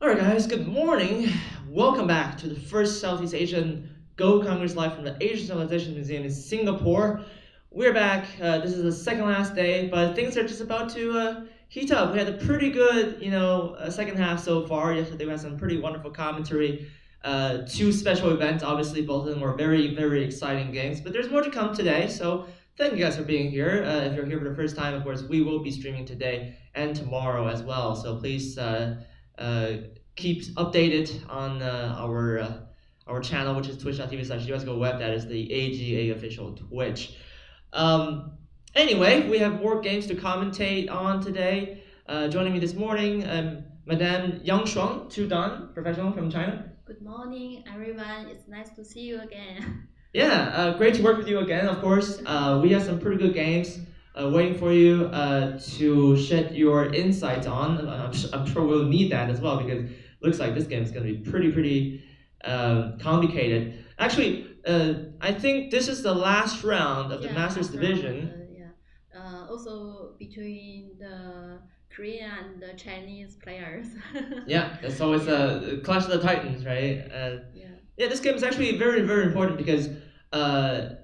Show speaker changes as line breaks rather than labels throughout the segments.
Alright, guys, good morning. Welcome back to the first Southeast Asian Go Congress live from the Asian Civilization Museum in Singapore. We're back. This is the second last day, but things are just about to heat up. We had a pretty good, second half so far. Yesterday we had some pretty wonderful commentary. Two special events, obviously, both of them were very, very exciting games. But there's more to come today, so thank you guys for being here. If you're here for the first time, of course, we will be streaming today and tomorrow as well. So please. Uh, Keep updated on our channel, which is twitch.tv/USGoWeb. That is the AGA official Twitch. Um, anyway, we have more games to commentate on today. Joining me this morning, Madame Yang Shuang, Chudan, professional from China.
Good morning, everyone. It's nice to see you again.
Yeah, great to work with you again, of course. We have some pretty good games waiting for you to shed your insights on. I'm sure we'll need that as well because it looks like this game is going to be pretty complicated. Actually, I think this is the last round of the Masters Division.
Also between the Korean and the Chinese players.
Yeah, so it's a Clash of the Titans, right? Yeah, this game is actually very, very important because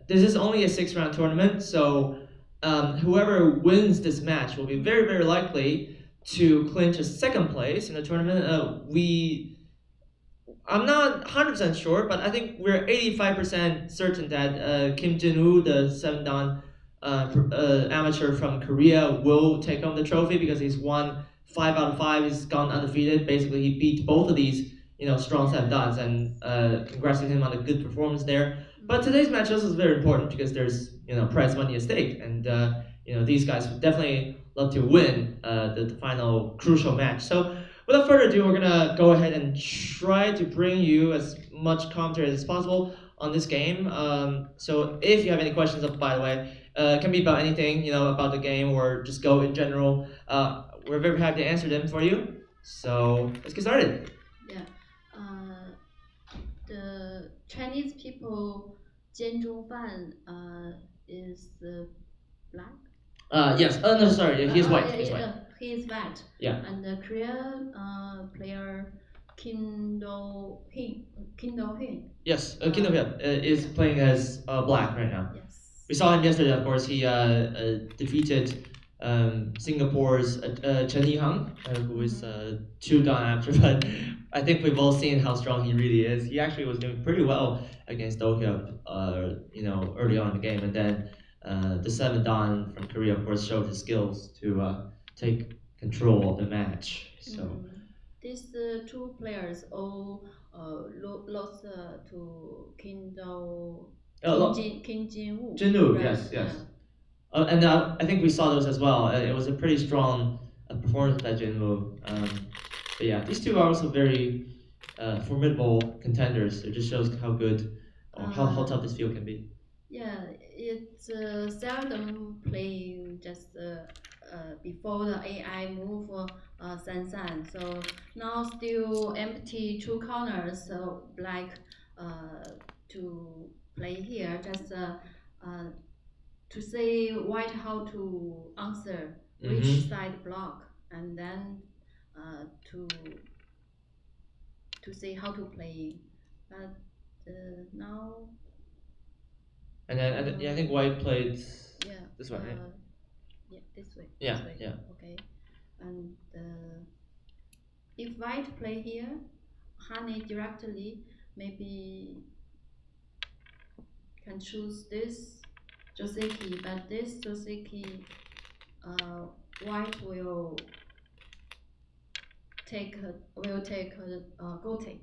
this is only a 6 round tournament, so whoever wins this match will be very, very likely to clinch a second place in the tournament. I'm not 100% sure, but I think we're 85% certain that Kim Jin-woo, the 7 dan amateur from Korea, will take home the trophy because he's won 5 out of 5. He's gone undefeated. Basically, he beat both of these, strong 7 dans, and congrats to him on a good performance there. But today's match also is very important because there's, prize money at stake, and these guys would definitely love to win the final crucial match. So without further ado, we're gonna go ahead and try to bring you as much commentary as possible on this game. So if you have any questions, by the way, it can be about anything, about the game or just Go in general. We're very happy to answer them for you. So let's get started.
Yeah. The Chinese people, 煎猪饭 is black.
Yes. No, sorry. He's white.
Yeah,
He's white.
He is white.
Yeah.
And the Korean player Kim Do-hee.
Yes. Kim Do-hee is playing as black right now.
Yes.
We saw him yesterday. Of course, he defeated Singapore's Chen Yihang, who is 2 dan after. But I think we've all seen how strong he really is. He actually was doing pretty well against Do-hee, early on in the game, and then the 7 dan from Korea, of course, showed his skills to take control of the match. So
these 2 players all lost to Kim Jin-woo.
Jin-woo,
Right?
yes. And I think we saw those as well. It was a pretty strong performance by Jin-woo. But yeah, these two are also very formidable contenders. It just shows how good or how tough this field can be.
Yeah, it's seldom playing just before the AI move San. So now still empty 2 corners, so black to play here just to say white how to answer which side block, and then to say how to play. But now.
And then I think white played this way, right?
Yeah, this way.
Yeah,
this way.
yeah.
Okay, and if white play here, honey directly, maybe can choose this Joseki, but this Joseki, white will take Gote.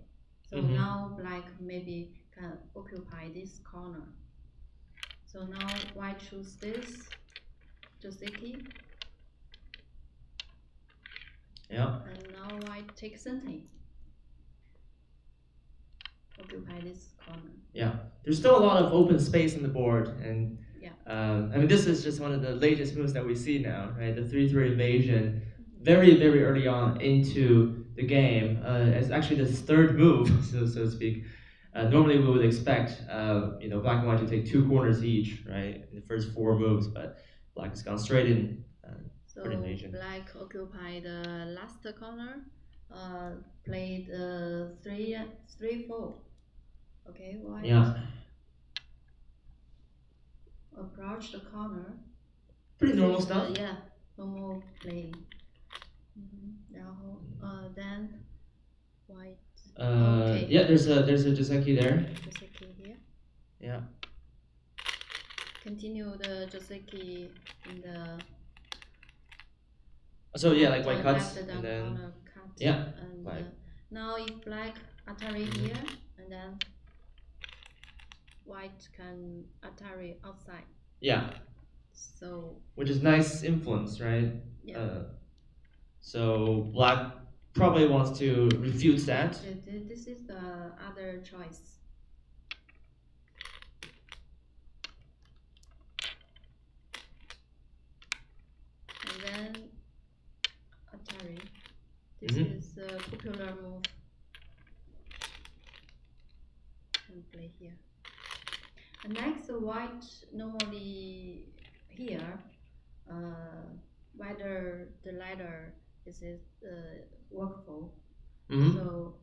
So now black maybe can occupy this corner. So now white choose this Joseki.
Yeah.
And now white take Sente. Occupy this corner.
Yeah. There's still a lot of open space on the board, and this is just one of the latest moves that we see now, right? The 3/3 invasion, very, very early on into the game. It's actually the 3rd move, so to speak. Normally we would expect, black and white to take 2 corners each, right, in the first 4 moves, but black has gone straight in
so
for the invasion.
Black occupy the last corner, uh, played 3-4. Okay, white
Yeah.
approach the corner.
Pretty
This
normal
is
stuff.
yeah, normal play. Then white. Okay.
Yeah, there's a Joseki there.
Joseki here.
Yeah.
Continue the Joseki in the
So yeah, like white cuts
left
and
down
then
corner cut.
yeah,
And
black.
now if black Atari here, and then white can Atari outside.
Yeah.
So
Which is nice influence, right?
yeah.
So black probably wants to refute that.
This is the other choice. And then Atari. This is a popular move. And play here. And next, white normally here, whether the ladder is workable. So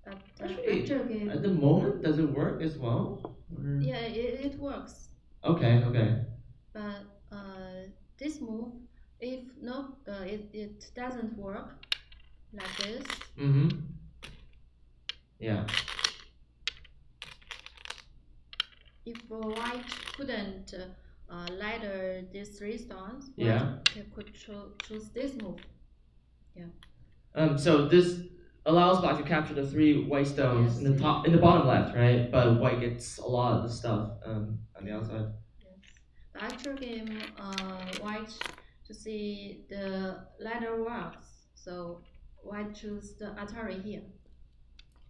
actually, at the moment, does it work as well? Or?
Yeah, it works.
Okay, okay.
But this move, if not, it doesn't work like this.
Yeah.
If white couldn't ladder these 3 stones,
yeah,
white could choose this move. Yeah.
So this allows black to capture the 3 white stones in the bottom left, right? But white gets a lot of the stuff on the outside.
Yes. The actual game, white to see the ladder works, so white choose the Atari here.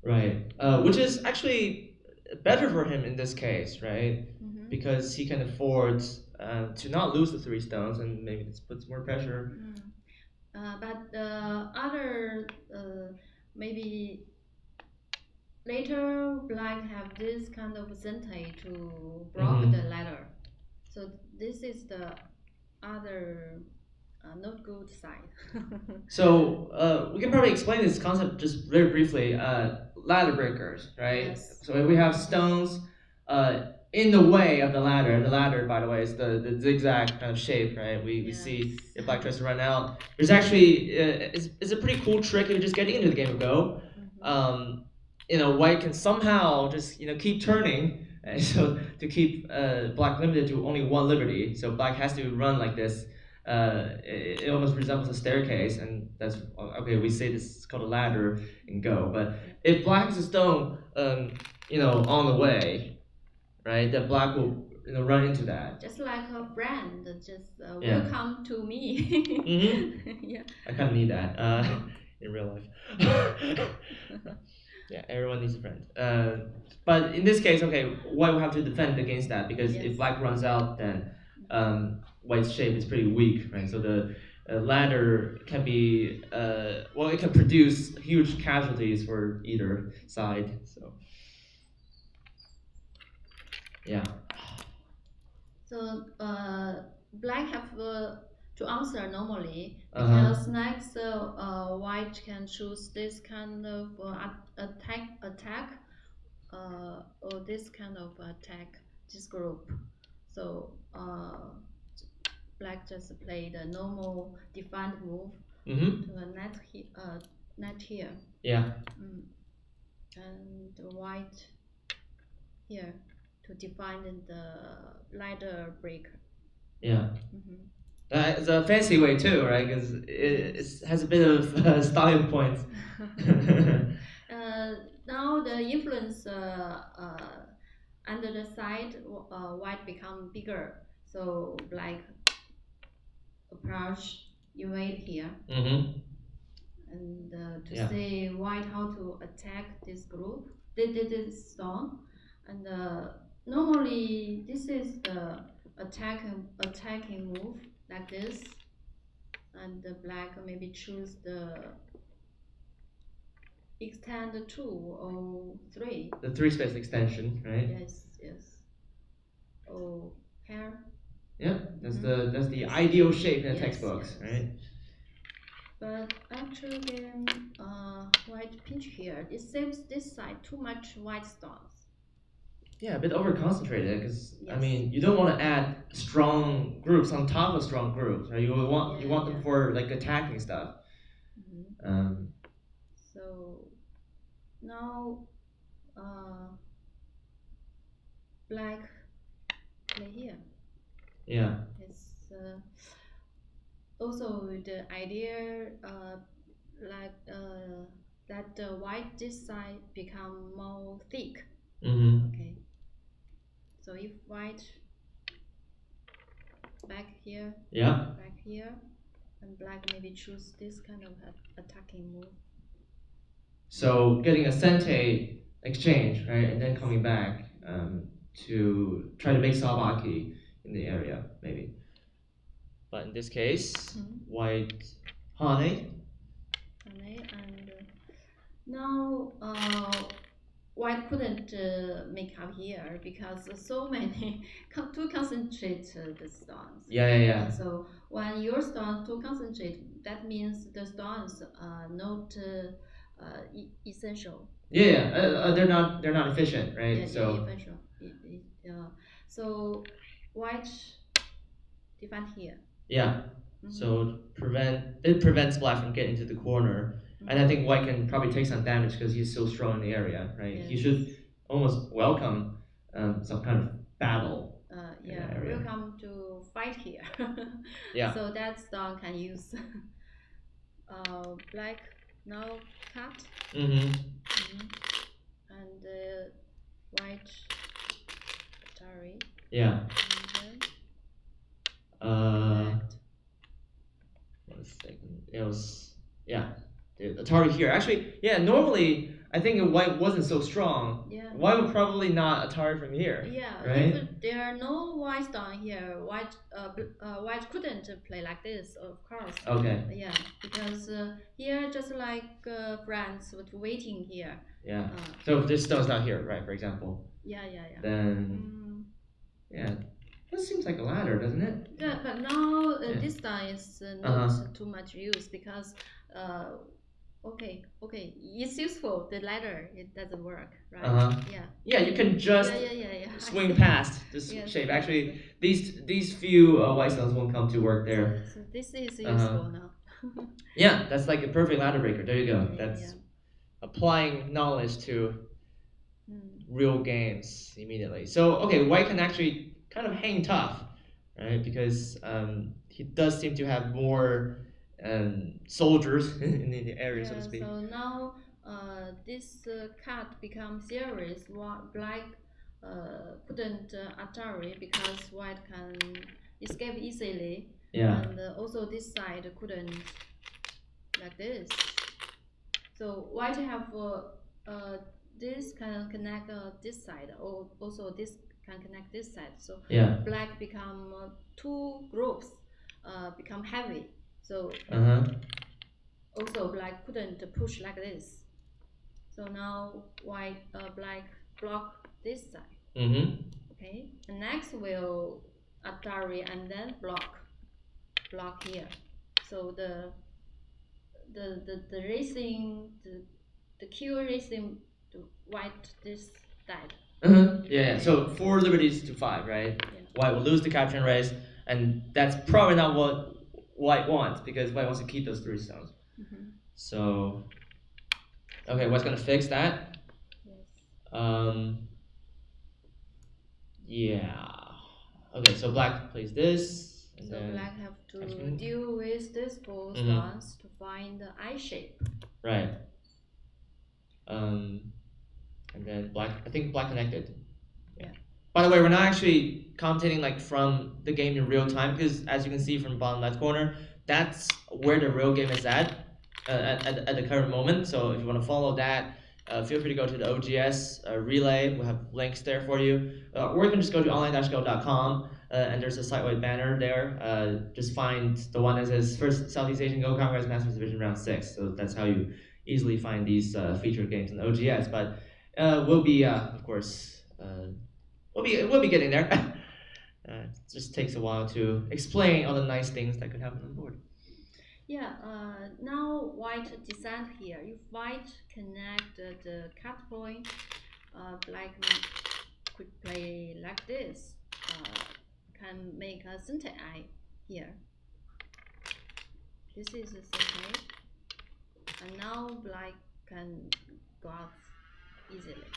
Right. Which is actually better for him in this case, right? Because he can afford to not lose the 3 stones, and maybe this puts more pressure.
But the other, maybe later black have this kind of zentai to block the ladder. So this is the other not good side.
So we can probably explain this concept just very briefly. Ladder breakers, right?
Yes.
So if we have stones in the way of the ladder, by the way, is the zigzag kind of shape, right? We see if black tries to run out. There's actually it's a pretty cool trick if you're just getting into the game of Go. White can somehow just keep turning, so to keep black limited to only 1 liberty. So black has to run like this. It almost resembles a staircase, and that's okay. We say this is called a ladder in Go. But if black is a stone, on the way, right, then black will run into that.
Just like a friend, just welcome to me.
Yeah. I kind of need that in real life. Yeah, everyone needs a friend. But in this case, okay, white will have to defend against that because if black runs out, then white's shape is pretty weak, right? So the ladder can be, it can produce huge casualties for either side. So, yeah.
So black have to answer normally because next white can choose this kind of attack or this kind of attack this group. So black just play the normal defined move to the net here.
Yeah.
And white here to define the ladder breaker.
Yeah. It's a fancy way too, right? Because it has a bit of style points.
Now the influence under the side, white become bigger. So black approach evade here. And to see white how to attack this group, this stone. And normally this is the attacking move like this. And the black maybe choose the extend 2 or 3.
The 3 space extension, right?
Yes. Oh, hair.
Yeah, that's the ideal shape in the textbooks, right?
But actual game, disadvantage here. It seems this side too much white stones.
Yeah, a bit over concentrated because I
Yes.
mean you don't want to add strong groups on top of strong groups, right? You
Yeah,
want them
yeah.
for like attacking stuff.
Mhm.
Um,
So now uh, black play here.
yeah.
It's also the idea like that the white this side become more thick.
Mm-hmm.
Okay. So if white back here,
Yeah.
back here, and black maybe choose this kind of attacking move.
So getting a sente exchange, right, and then
Yes.
coming back to try to make Sabaki in the area, maybe. But in this case, white honey.
Okay, and now white couldn't make up here because so many to concentrate the stones.
Yeah, yeah, yeah.
So when your stones to concentrate, that means the stones are not essential.
Yeah, yeah. They're not efficient, right?
Yeah,
So
essential. So white defend here.
yeah.
Mhm.
So it prevents black from getting to the corner, and I think white can probably take some damage because he's so strong in the area, right? He
Yes.
should almost welcome some kind of battle in
Yeah,
that area.
welcome to fight here.
Yeah.
So that stone can use black now cut
Mm-hmm.
and white Atari.
Yeah.
And
Uh,
then
1 second. It was yeah. The Atari here. Actually, yeah. Normally, I think if white wasn't so strong,
yeah.
white would probably not Atari from here.
Yeah,
Right.
if there are no white stone here, white couldn't play like this, of course.
Okay.
Yeah, because here just like friends with waiting here.
Yeah. So if this stone's not here, right? For example.
Yeah, yeah, yeah.
Then yeah, this seems like a ladder, doesn't it?
Yeah, but now
Yeah.
this stone is not too much use because okay, it's useful. The ladder it doesn't work, right? Yeah.
Yeah, you can just
Yeah.
swing past this
Yes,
shape.
yes,
Actually, these few white stones won't come to work there.
So this is useful now.
Yeah, that's like a perfect ladder breaker. There you go.
Yeah,
That's
yeah.
applying knowledge to real games immediately. So okay, white can actually kind of hang tough, right? Because he does seem to have more soldiers in the area, so to
Yeah,
speak.
so now this cut becomes serious. Black couldn't Atari because white can escape easily.
Yeah.
And also this side couldn't like this. So white have this can connect this side, or also this can connect this side. So
Yeah.
black become two groups become heavy. So also black couldn't push like this. So now white black block this side. Okay, and next will Atari and then block here. So the racing the Q racing the white this died.
Yeah. So 4 liberties to 5, right?
Yeah.
White will lose the capture and race, and that's probably not what white wants because white wants to keep those 3 stones. So okay, white's gonna fix that.
Yes.
Yeah. Okay, so black plays this. And
So
then
black have to deal with this 4 stones to find the I shape.
Right. And then black. I think black connected.
Yeah.
By the way, we're not actually commentating like from the game in real time because, as you can see from bottom left corner, that's where the real game is at the current moment. So if you want to follow that, feel free to go to the OGS relay. We'll have links there for you. Or you can just go to online-go.com and there's a site-wide banner there. Just find the one that says First Southeast Asian Go Congress Masters Division Round 6. So that's how you easily find these featured games in the OGS. But we'll be, of course, we'll be getting there. It just takes a while to explain all the nice things that could happen on board.
Yeah, now white descend here. If white connect the cut point, black could play like this. Can make a center eye here. This is a center, and now black can go out easily.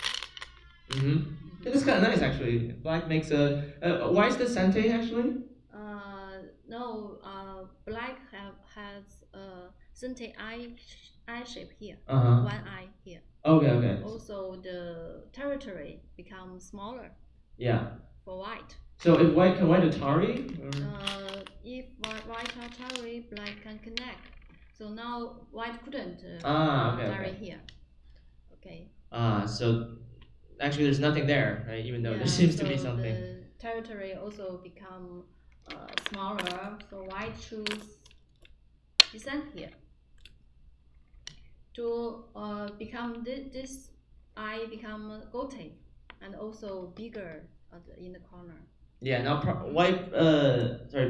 It is kind of nice actually. Black makes a. Why is the sente actually?
No, black has a center eye shape here. One eye here.
Okay, okay.
Also, the territory becomes smaller
Yeah.
for white.
So if white can white Atari?
If white Atari, black can connect. So now white couldn't
Okay,
Atari
okay.
here. Okay.
So actually there's nothing there, right? Even though
Yeah,
there seems to
so
be something.
the territory also become smaller. So white choose descent here to become this eye become goatee and also bigger in the corner.
Yeah, now white,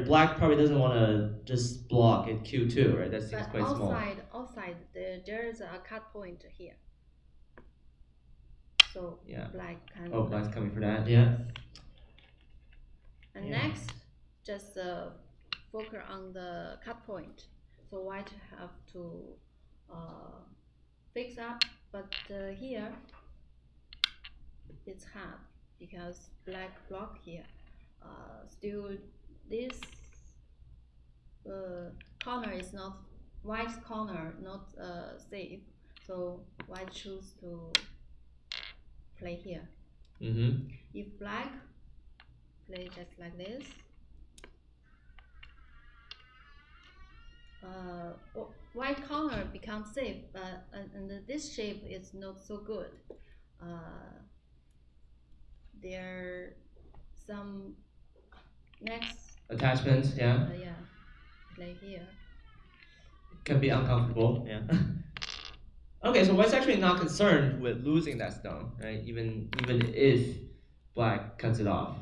black probably doesn't want to just block at Q2, right? That seems
But
quite small.
outside there is a cut point here. So
Yeah.
black can.
Oh, black's coming for that. Yeah.
And
Yeah.
next, just focus on the cut point. So white have to fix up, but here it's hard because black block here. Still, this corner is not white's corner not safe. So white choose to play here. If black play just like this, white corner becomes safe, but and this shape is not so good. There some next
Attachments, yeah.
yeah, play here.
Can be uncomfortable, yeah. Okay, so white's actually not concerned with losing that stone, right? Even if black cuts it off.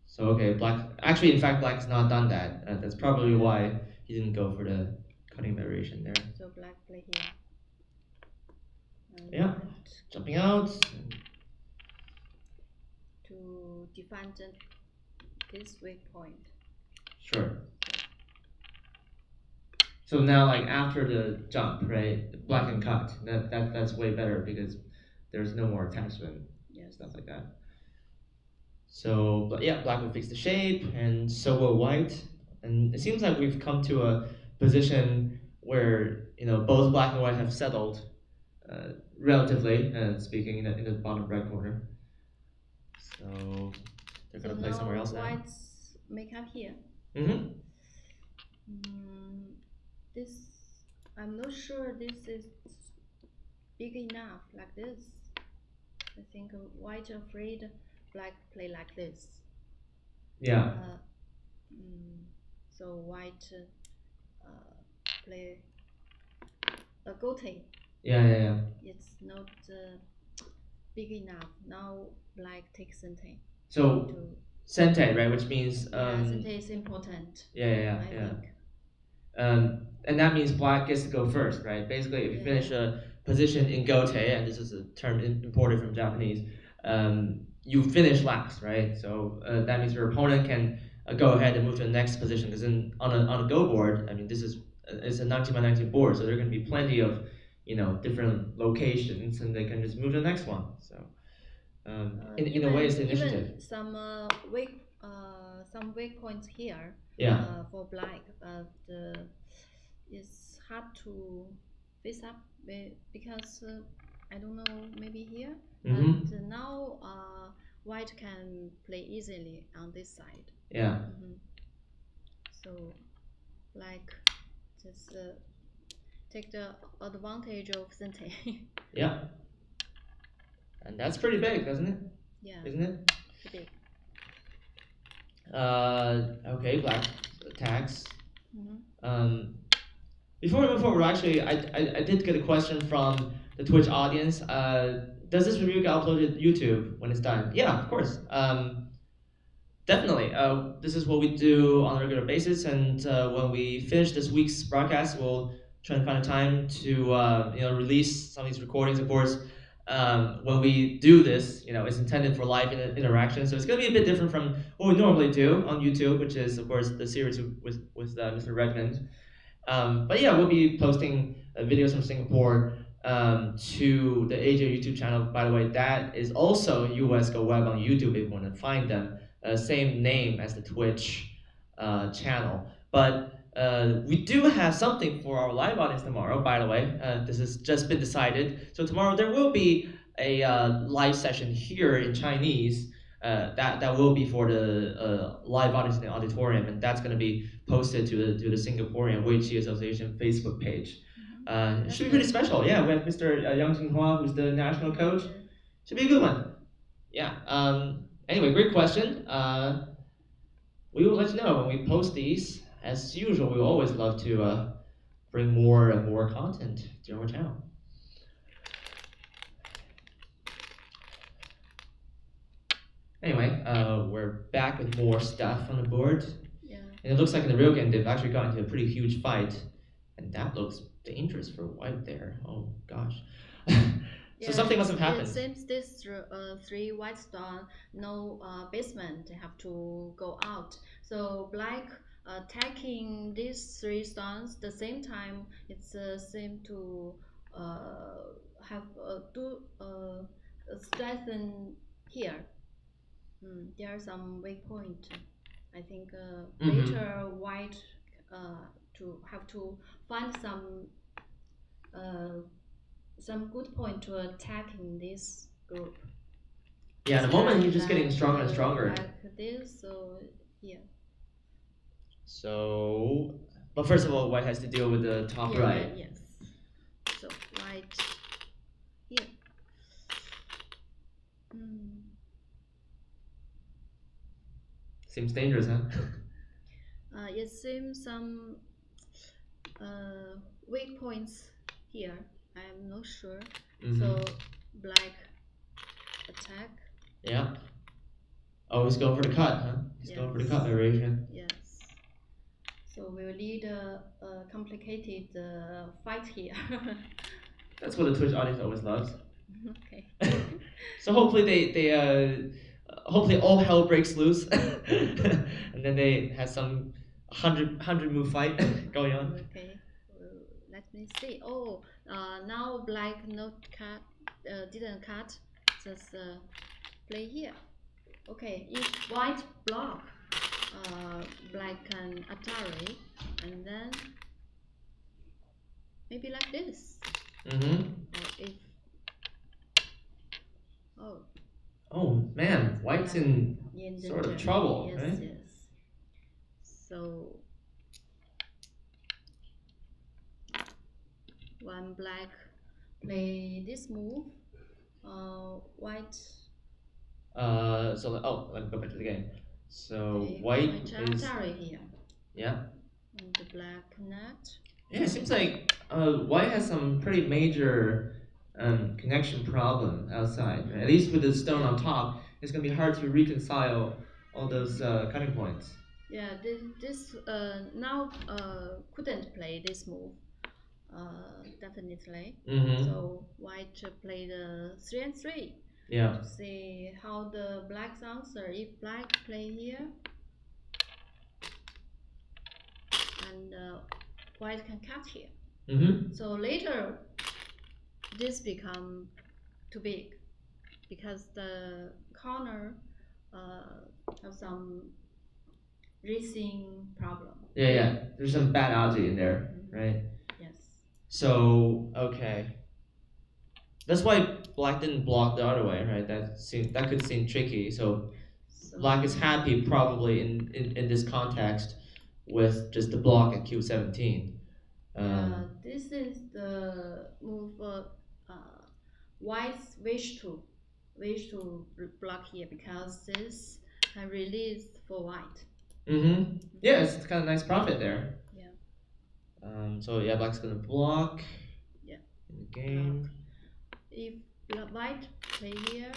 So okay, black. Actually, in fact, black has not done that. That's probably why he didn't go for the cutting variation there.
So black play here. And
Yeah, jumping out.
To define this weak point.
Sure. So now, like after the jump, right? Black and cut. That's way better because there's no more attachment.
Yes.
Stuff like that. So, but yeah, black will fix the shape, and so will white. And it seems like we've come to a position where both black and white have settled, relatively speaking, in the bottom right corner. So they're gonna play somewhere else now.
Whites make up here. This I'm not sure this is big enough like this. I think white afraid black play like this.
Yeah.
So white play a goatee.
Yeah.
It's not big enough. Now black takes cente.
So cente, right? Which means
cente is important.
Yeah. And that means black gets to go first, right? Basically, if you finish a position in gote, and this is a term imported from Japanese, you finish last, right? So that means your opponent can go ahead and move to the next position. Because on a go board, I mean, it's a 19 by 19 board, so there are going to be plenty of different locations, and they can just move to the next one. So in a way, it's initiative.
Even some weak points here. For black, but it's hard to face up because I don't know, maybe here. But now white can play easily on this side.
Yeah.
So black just take the advantage of cente.
Yeah. And that's pretty big, doesn't it?
Yeah.
Isn't it?
Big.
Okay, black attacks. Before we move forward, actually, I did get a question from the Twitch audience. Does this review get uploaded to YouTube when it's done? Yeah, of course. Definitely. This is what we do on a regular basis, and when we finish this week's broadcast, we'll try and find a time to release some of these recordings. Of course, when we do this, it's intended for live interaction, so it's going to be a bit different from what we normally do on YouTube, which is, of course, the series with Mr. Redmond. But yeah, we'll be posting videos from Singapore to the Asia YouTube channel. By the way, that is also US Go Web on YouTube if you want to find them. Same name as the Twitch channel. But we do have something for our live audience tomorrow, by the way. This has just been decided. So tomorrow there will be a live session here in Chinese. That will be for the live audience in the auditorium, and that's going to be posted to the Singaporean Wei Chi Association Facebook page. It should be pretty special. Yeah, we have Mr. Yang Jinghua, who's the national coach. Should be a good one. Yeah. Anyway, great question. We will let you know when we post these. As usual, we always love to bring more and more content to our channel. Anyway, we're back with more stuff on the board.
Yeah.
And it looks like in the real game they've actually got into a pretty huge fight. And that looks dangerous for white there. Oh gosh. So something must have happened.
It seems this three white stone, no basement, they have to go out. So black attacking these three stones the same time, it's seem to have strengthen here. There are some weak point. I think later white to have to find some good point to attack in this group.
Yeah, at the moment he's just getting stronger and stronger.
Like this, so yeah.
So, but first of all, white has to deal with the top right.
Yes. So white here.
Seems dangerous, huh?
It seems some weak points here. I'm not sure. So black attack.
Yeah. Oh, he's going for the cut, huh? He's going for the cut variation.
Yes. So we'll need a complicated fight here.
That's what the Twitch audience always loves.
Okay.
So hopefully they hopefully all hell breaks loose, and then they have some 100 move fight going on.
Okay. Let me see. Oh, now black not cut, didn't cut. Just play here. Okay. If white block, black can Atari, and then maybe like this. If
oh man, white's in sort of trouble,
yes,
right?
Yes. So when black play this move, white.
Let me go back to the game. So
Okay,
white is
here.
Yeah.
And the black connect.
Yeah, it seems like white has some pretty major connection problem outside. Right? At least with the stone on top, it's gonna be hard to reconcile all those cutting points.
Yeah, this now couldn't play this move. Definitely. So white play the 3 and 3.
Yeah.
To see how the black's answer. If black play here, and white can cut here. So later, this become too big because the corner have some racing problem.
Yeah. There's some bad algae in there, right?
Yes.
So okay. That's why black didn't block the other way, right? That could seem tricky. So black is happy probably in this context with just the block at Q17.
This is the move white's wish to block here because this can release for white.
Yeah, it's kind of nice profit there.
Yeah.
So yeah, black's gonna block.
Yeah.
In the game.
If white play here,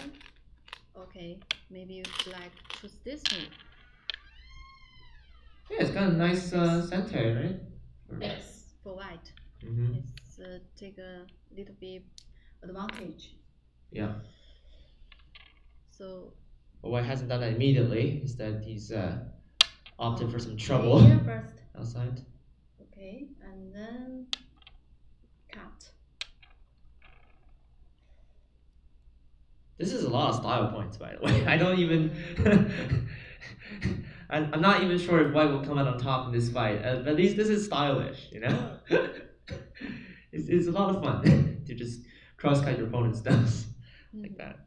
okay, maybe black choose this move.
Yeah, it's got a nice center, right?
Yes, for white.
Mm-hmm.
It's take a little bit advantage.
Yeah.
So
But white hasn't done that immediately. Instead, he's opted for some trouble
here first.
outside.
Okay, and then cut.
This is a lot of style points, by the way. I don't even. I'm not even sure if white will come out on top in this fight. But at least this is stylish, you know? It's a lot of fun to just cross cut your opponent's stuff like that.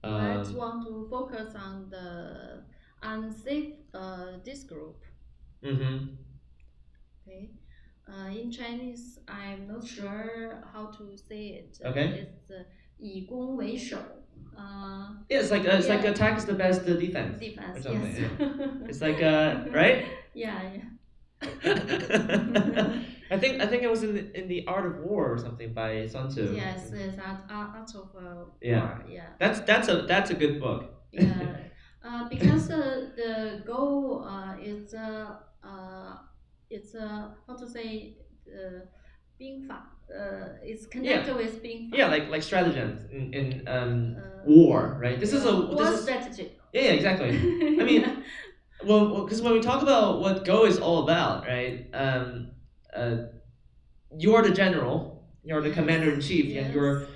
Let's want to focus on the unsafe this group.
Mm-hmm.
Okay. In Chinese, I'm not sure how to say it.
Okay.
It's 以攻为守.
Yeah, it's like attack is the best defense.
Defense,
or something.
yes.
Yeah. It's like right?
Yeah.
I think it was in the Art of War or something by Sun Tzu.
Yes, it's Art of War.
Yeah.
Yeah.
That's a good book.
Yeah. Because the goal is it's how to say 兵法 it's connected with 兵法.
Yeah, like stratagems in war, right? This is
war strategy.
Yeah, exactly. I mean, well, because when we talk about what Go is all about, right? You're the general, you're the commander in chief, and you're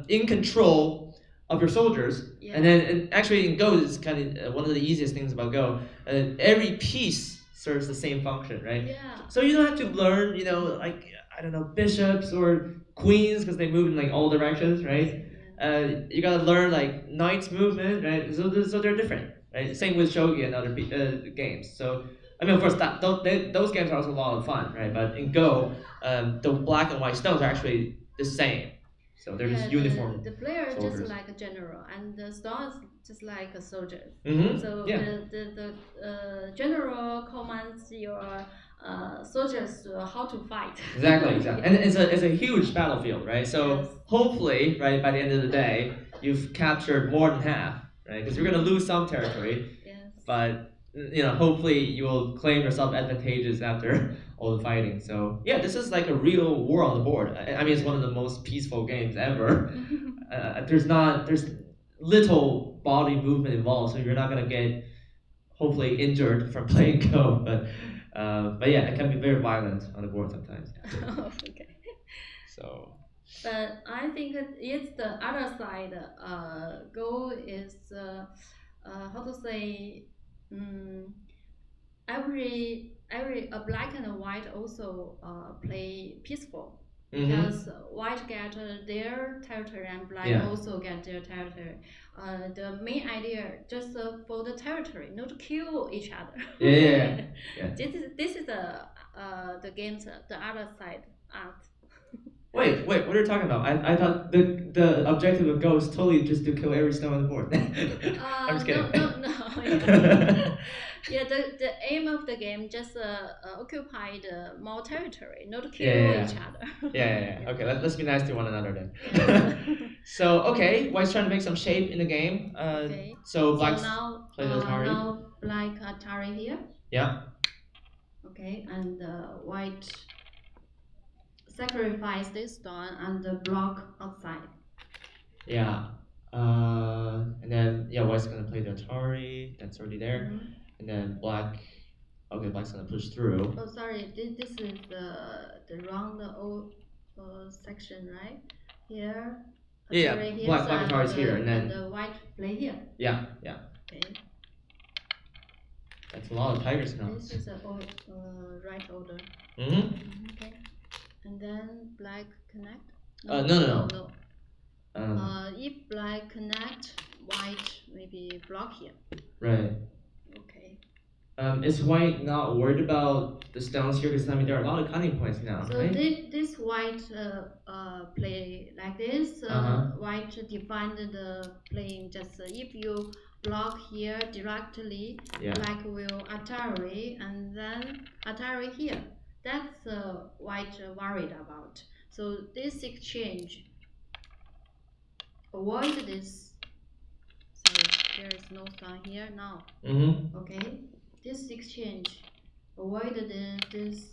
in control of your soldiers.
Yeah.
And actually, in Go, it's kind of one of the easiest things about Go. Every piece serves the same function, right?
Yeah.
So you don't have to learn, like I don't know, bishops or queens because they move in like all directions, right? You gotta learn like knights movement, right? So they're different, right? Same with shogi and other games. So I mean, of course, those games are also a lot of fun, right? But in Go, the black and white stones are actually the same. So they're just uniform.
The player is
soldiers.
just like a general, and the star is just like a soldier.
Mm-hmm.
So
Yeah.
the general commands your soldiers how to fight.
Exactly. And it's a huge battlefield, right? So
Yes.
hopefully, right, by the end of the day, you've captured more than half, right? Because you're gonna lose some territory.
Yes.
But hopefully you will claim yourself advantageous after all the fighting. So yeah, this is like a real war on the board. I mean, it's one of the most peaceful games ever. There's little body movement involved, so you're not gonna get hopefully injured from playing Go. But yeah, it can be very violent on the board sometimes.
Okay.
So.
But I think it's the other side. Go is how to say, every a black and a white also play peaceful. Because white get their territory and black also get their territory. The main idea just for the territory, not to kill each other.
Yeah.
This is the game's the other side art.
Wait, what are you talking about? I thought the objective of Go is totally just to kill every stone on the board. I'm just kidding.
No. Yeah, the aim of the game just occupy the more territory, not kill each other.
Yeah. Okay, let's be nice to one another then. So okay, White's trying to make some shape in the game.
Okay.
So Black's
now
play the Atari.
Now Black Atari here.
Yeah.
Okay, and White sacrifice this stone and block outside.
Yeah. And then White's gonna play the Atari. That's already there. And then Black. Okay, Black's gonna push through.
Oh, sorry. This is the round section, right? Here.
Yeah.
Here,
Black Atari is here, and then
the White play here.
Yeah.
Okay.
That's a lot of tigers now.
This is the right order. Okay. And then Black connect.
No.
If Black connect, White maybe block here.
Right.
Okay.
Is White not worried about the stones here? Because I mean, there are a lot of cutting points now,
so
right?
This White play like this. White defined the playing just if you block here directly, Black will Atari and then Atari here. That's White worried about. So this exchange, avoid this. Sorry, there is no sun here now. Okay. this exchange avoided this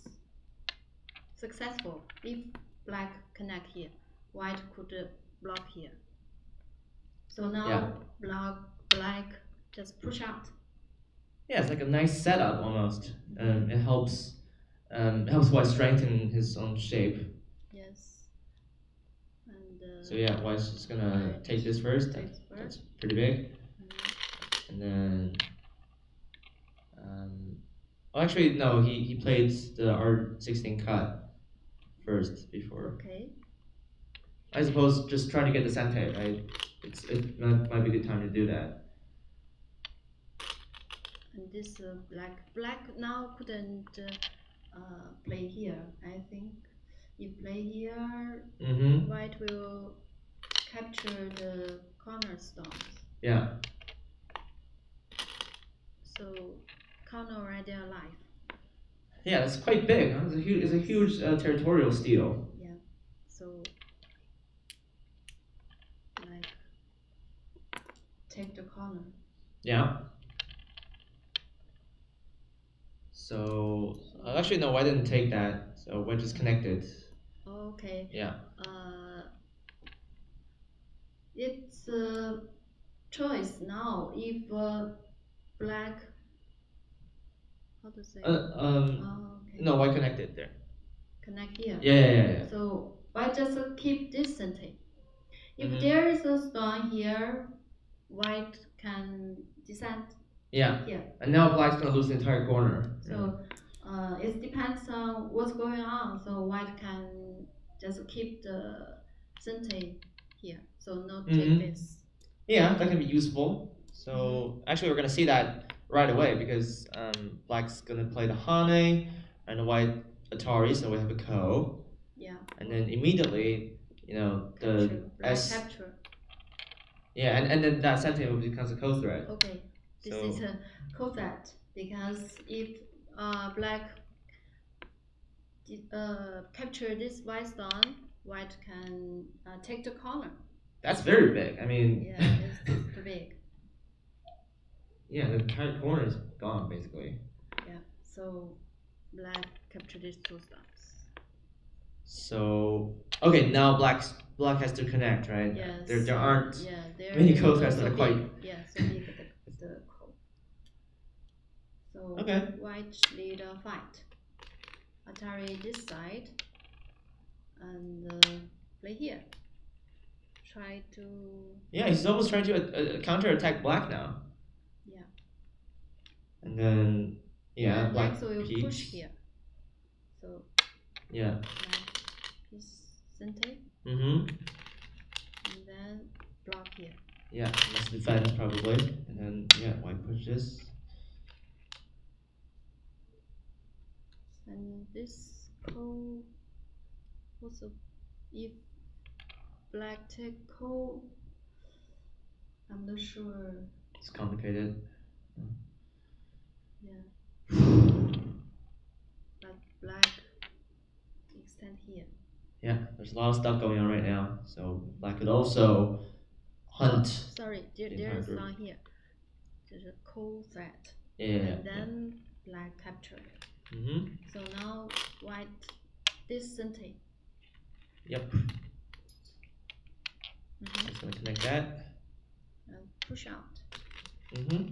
successful. If black connect here, white could block here. So now
Yeah.
black just push out.
Yeah, it's like a nice setup almost.
Mhm.
It helps White strengthen his own shape.
Yes. And
So yeah, White's just gonna
white
take this first.
takes
That's
first.
pretty big.
Mhm.
And then, um, well, actually no, he played the R16 cut first before.
Okay.
I suppose just trying to get the sente, right? It might be a good time to do that.
And this black now couldn't play here. I think if play here,
Mm-hmm.
white will capture the cornerstones.
Yeah.
So corner already alive.
Yeah, it's quite big. Huh? It's a huge territorial steal.
Yeah. So like take the corner.
Yeah. So actually no, I didn't take that. So we're just connected.
Okay.
Yeah.
It's a choice now. If black, how to say? Okay.
No, why connected there?
Connect here.
Yeah.
So why just keep distance? If
Mhm.
there is a stone here, white can descend
Yeah.
here.
And now black's gonna lose the entire corner.
So it depends on what's going on. So white can just keep the center here. So not take this.
Yeah, that can be useful. So
Mm-hmm.
actually, we're gonna see that right away because black's gonna play the Hane and the white Atari, so we have a Ko.
Yeah.
And then immediately,
Capture.
the
Black
S.
capture.
Yeah, and then that sentiment becomes a co thread.
Okay. This
So
is a co-threat because if black capture this white stone, white can take the corner.
that's very big. I mean,
Yeah, it's too big.
yeah, the entire corner is gone basically.
Yeah, so black capture these two stones.
So okay, now black has to connect, right?
Yes.
There aren't
there
many
is
co threads
so
that are quite.
big. Yeah, so big the code. So
Okay.
white lead a fight. Atari this side and play here. Try to.
Yeah, he's almost trying to counter attack black now.
Yeah.
And then black
next we'll
peaks.
push here. So
Yeah.
This center.
Mm-hmm.
And then block here.
Yeah, must defend probably. And then white pushes.
And this coal also if black take coal, I'm not sure.
It's complicated.
Yeah. But black extend here.
Yeah, there's a lot of stuff going on right now. So black could also hunt.
Sorry, there's down here. There's a coal threat.
Yeah.
And then black capture.
Mm-hmm.
So now white this center.
Yep.
Mm-hmm.
Just gonna connect that.
And push out.
Mm-hmm.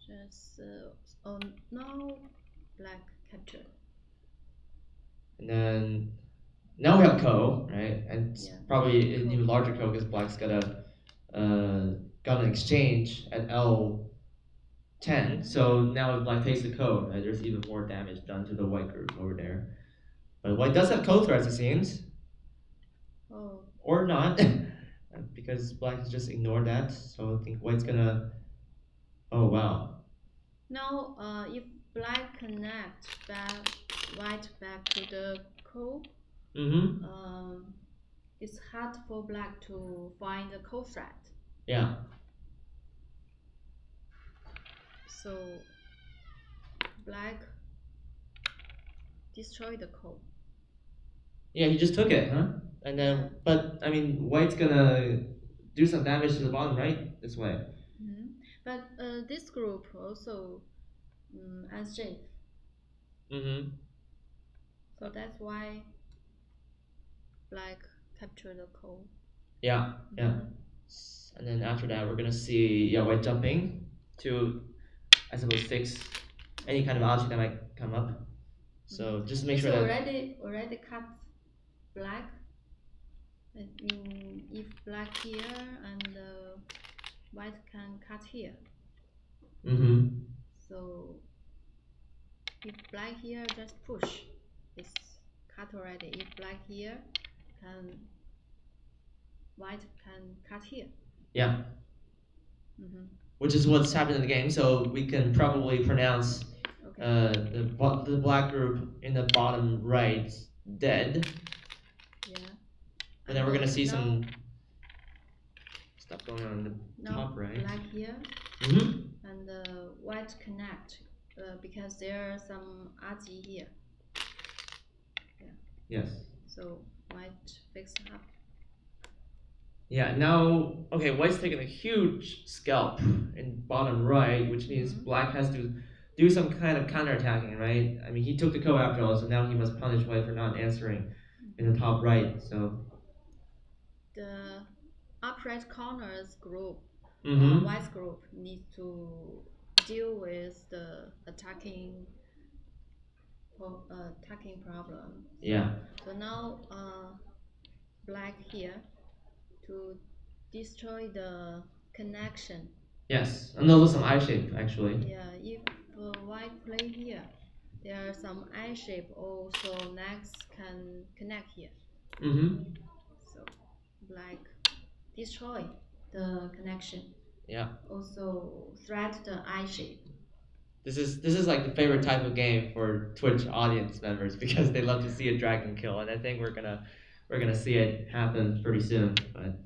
Just now black capture.
And then now we have Ko, right? And it's
Yeah.
probably an even larger Ko because black's got an exchange at L10. So now if black takes the Ko, right, there's even more damage done to the white group over there. But white does have Ko threats, it seems.
Oh.
Or not. Because black has just ignored that. So I think white's gonna. Oh wow.
Now, if black connect white back to the Ko, it's hard for black to find the Ko threat.
Yeah.
So black destroy the Ko.
Yeah, he just took it, huh? And then, but I mean, white's gonna do some damage to the bottom right this way.
Mm-hmm. But this group also unsafe.
Mm-hmm.
So that's why black capture the coal.
Yeah, yeah. And then after that, we're gonna see white jumping to, I suppose, fix any kind of object that might come up. So just make
It's
sure that.
already cut black. If black here and white can cut here.
Mm-hmm.
So if black here, just push. It's cut already. If black here, can white can cut here.
Yeah.
Mm-hmm.
Which is what's happened in the game. So we can probably pronounce
Okay.
the black group in the bottom right dead.
Yeah.
And then we're gonna see
now,
some stuff going on in the top right.
Black here.
Mm-hmm.
And white connect because there are some RG here. Yeah.
Yes.
So white fix up.
Yeah, now, okay, white's taking a huge scalp in bottom right, which means black has to do some kind of counterattacking, right? I mean, he took the ko after all, so now he must punish white for not answering in the top right, so.
The upright corners group,
Mm-hmm.
white group, needs to deal with the attacking problem.
Yeah.
So now black here to destroy the connection.
Yes, and those are some eye shape, actually.
Yeah, if white play here, there are some eye shape also next can connect here.
Mm-hmm.
So black destroy the connection.
Yeah.
Also threat the eye shape.
This is like the favorite type of game for Twitch audience members because they love to see a dragon kill, and I think we're gonna see it happen pretty soon. But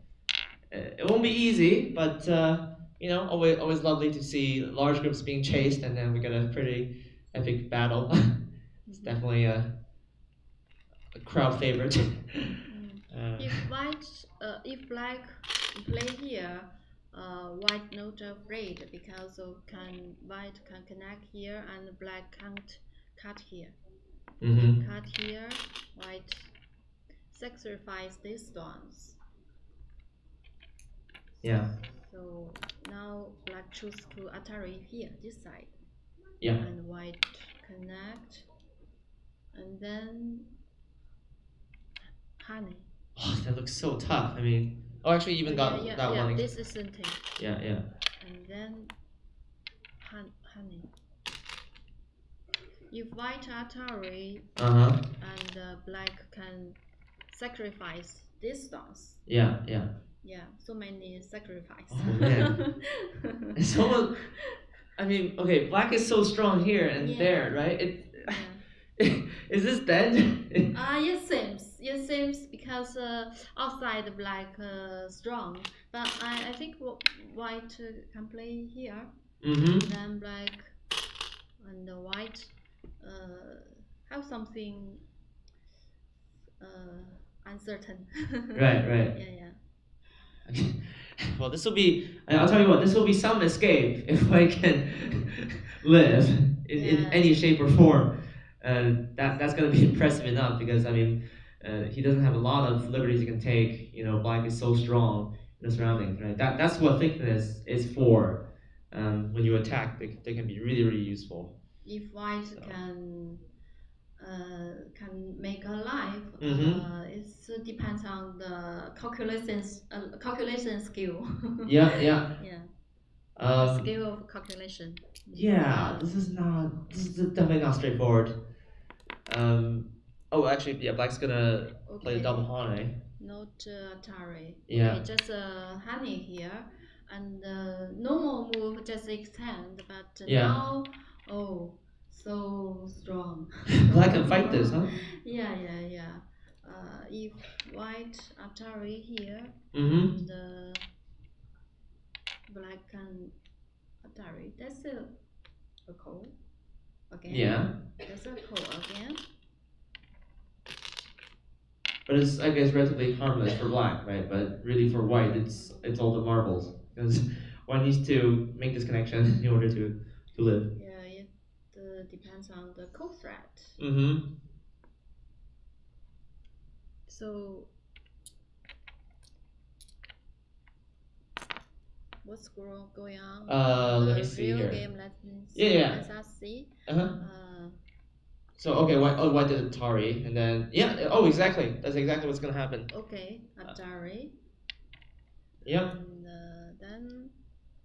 it won't be easy, but always lovely to see large groups being chased, and then we get a pretty epic battle. It's definitely a crowd favorite.
If black play here, white not afraid because white can connect here and black can't cut here.
Mm-hmm.
Cut here, white sacrifice these stones.
Yeah.
So now black choose to Atari here, this side.
Yeah.
And white connect, and then honey.
Oh, that looks so tough. I mean, actually, even got that one.
This is something.
Yeah.
And then honey. If white Atari and black can sacrifice these stones.
Yeah.
Yeah, so many sacrifice.
Oh man. So, I mean, okay, black is so strong here and there, right? Is this dead?
It seems because outside black strong, but I think white can play here.
Mm-hmm.
Then black and white have something uncertain.
Right.
Yeah.
Well, this will be. I'll tell you what. This will be some escape if I can live in any shape or form. That's gonna be impressive enough because I mean, he doesn't have a lot of liberties he can take. Black is so strong in the surroundings, right? That's what thickness is for. When you attack, they can be really really useful.
If white can make a life, it depends on the calculation skill.
Yeah.
Skill of calculation.
Yeah, this is definitely not straightforward. Actually, yeah, black's gonna play the double honey.
Not Atari.
Yeah.
Okay, just honey here, and normal move just extend, but now, so strong.
Black can fight this, huh?
Yeah. If white Atari here,
and
black can Atari, that's a call again.
Yeah.
That's a call again.
But it's, I guess, relatively harmless for black, right? But really for white, it's all the marbles because one needs to make this connection in order to live.
Yeah. code thread.
Mm-hmm.
So what's going on?
Let me see
real
here.
game.
Yeah.
Let us see.
Uh-huh. So okay, why did Atari and then yeah, oh exactly. That's exactly what's gonna happen.
Okay, Atari.
Yep.
And then.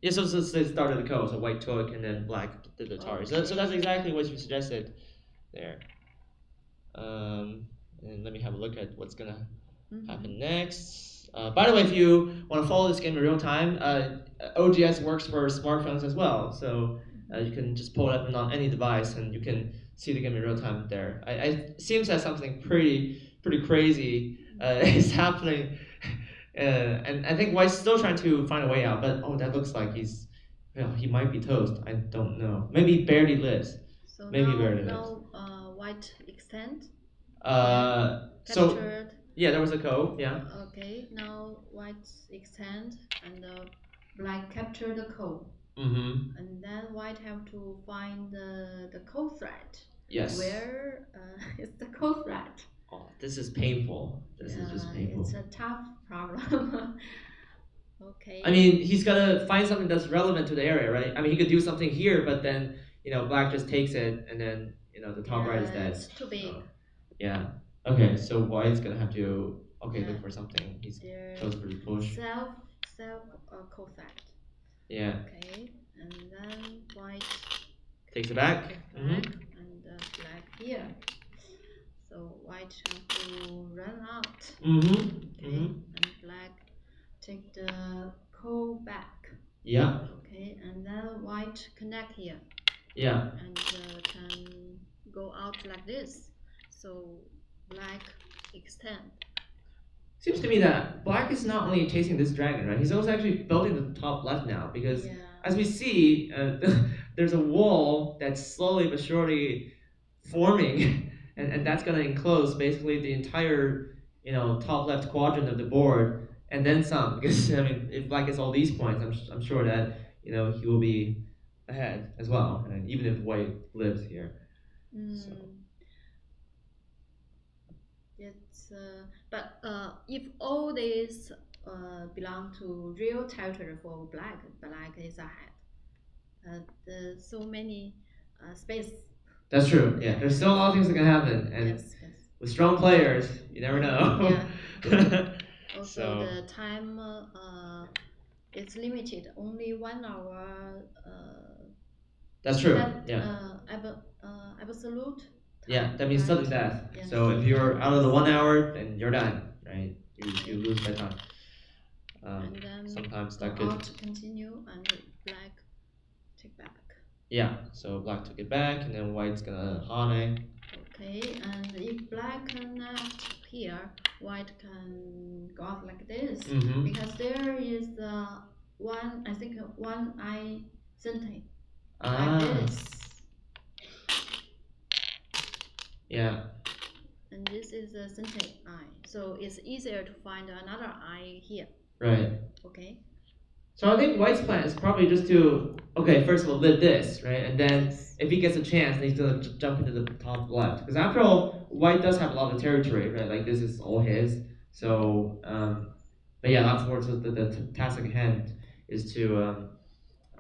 Yeah, so they started the code, so white took and then black did the Atari. So that's exactly what you suggested there. And let me have a look at what's gonna happen next. By the way, if you want to follow this game in real time, OGS works for smartphones as well. So you can just pull it up on any device and you can see the game in real time there. It seems that something pretty crazy is happening, and I think White's still trying to find a way out. But oh, that looks like he might be toast. I don't know. Maybe he barely lives.
So
Maybe
now,
barely lives.
white extend.
So
Captured.
yeah, there was a code. Yeah.
Okay, now white extend and black capture the code.
Mm-hmm.
And then white have to find the code thread.
Yes.
Where is the code thread?
Oh, this is painful. This is just painful.
It's a tough problem. Okay.
I mean, he's gotta find something that's relevant to the area, right? I mean, he could do something here, but then black just takes it, and then the top right is dead.
It's too big.
So, yeah. Okay, so white's gonna have to look for something. He's close for the push.
Self code thread.
Yeah.
Okay, and then white
takes it back.
And black here. So white have to run out. Okay, and black take the code back.
Yeah.
Okay, and then white connect here.
Yeah.
And can go out like this. So black extend.
Seems to me that black is not only chasing this dragon, right? He's also actually building the top left now because, as we see, there's a wall that's slowly but surely forming, and that's going to enclose basically the entire, top left quadrant of the board, and then some. Because I mean, if black gets all these points, I'm sure that he will be ahead as well, and even if white lives here. So.
It's but if all these belong to real territory for black is ahead. There's so many space.
That's true. Yeah, there's still a lot of things that can happen, and with strong players, you never know.
Yeah. Also, the time is limited. Only 1 hour.
That's true.
Absolute.
Yeah, that means sudden death. Yes. So if you're out of the 1 hour, then you're done, right? You lose by time.
And then
sometimes that could
continue and black take back.
Yeah, so black took it back, and then white's gonna Hane.
Okay, and if black connect here, white can go out like this because there is one eye center like this.
Yeah.
And this is a center eye, so it's easier to find another eye here.
Right.
Okay.
So I think white's plan is probably just to first of all live this, right, and then if he gets a chance, then he's gonna jump into the top left. Because after all, white does have a lot of territory, right? Like this is all his. So, but yeah, that's where the task at hand is to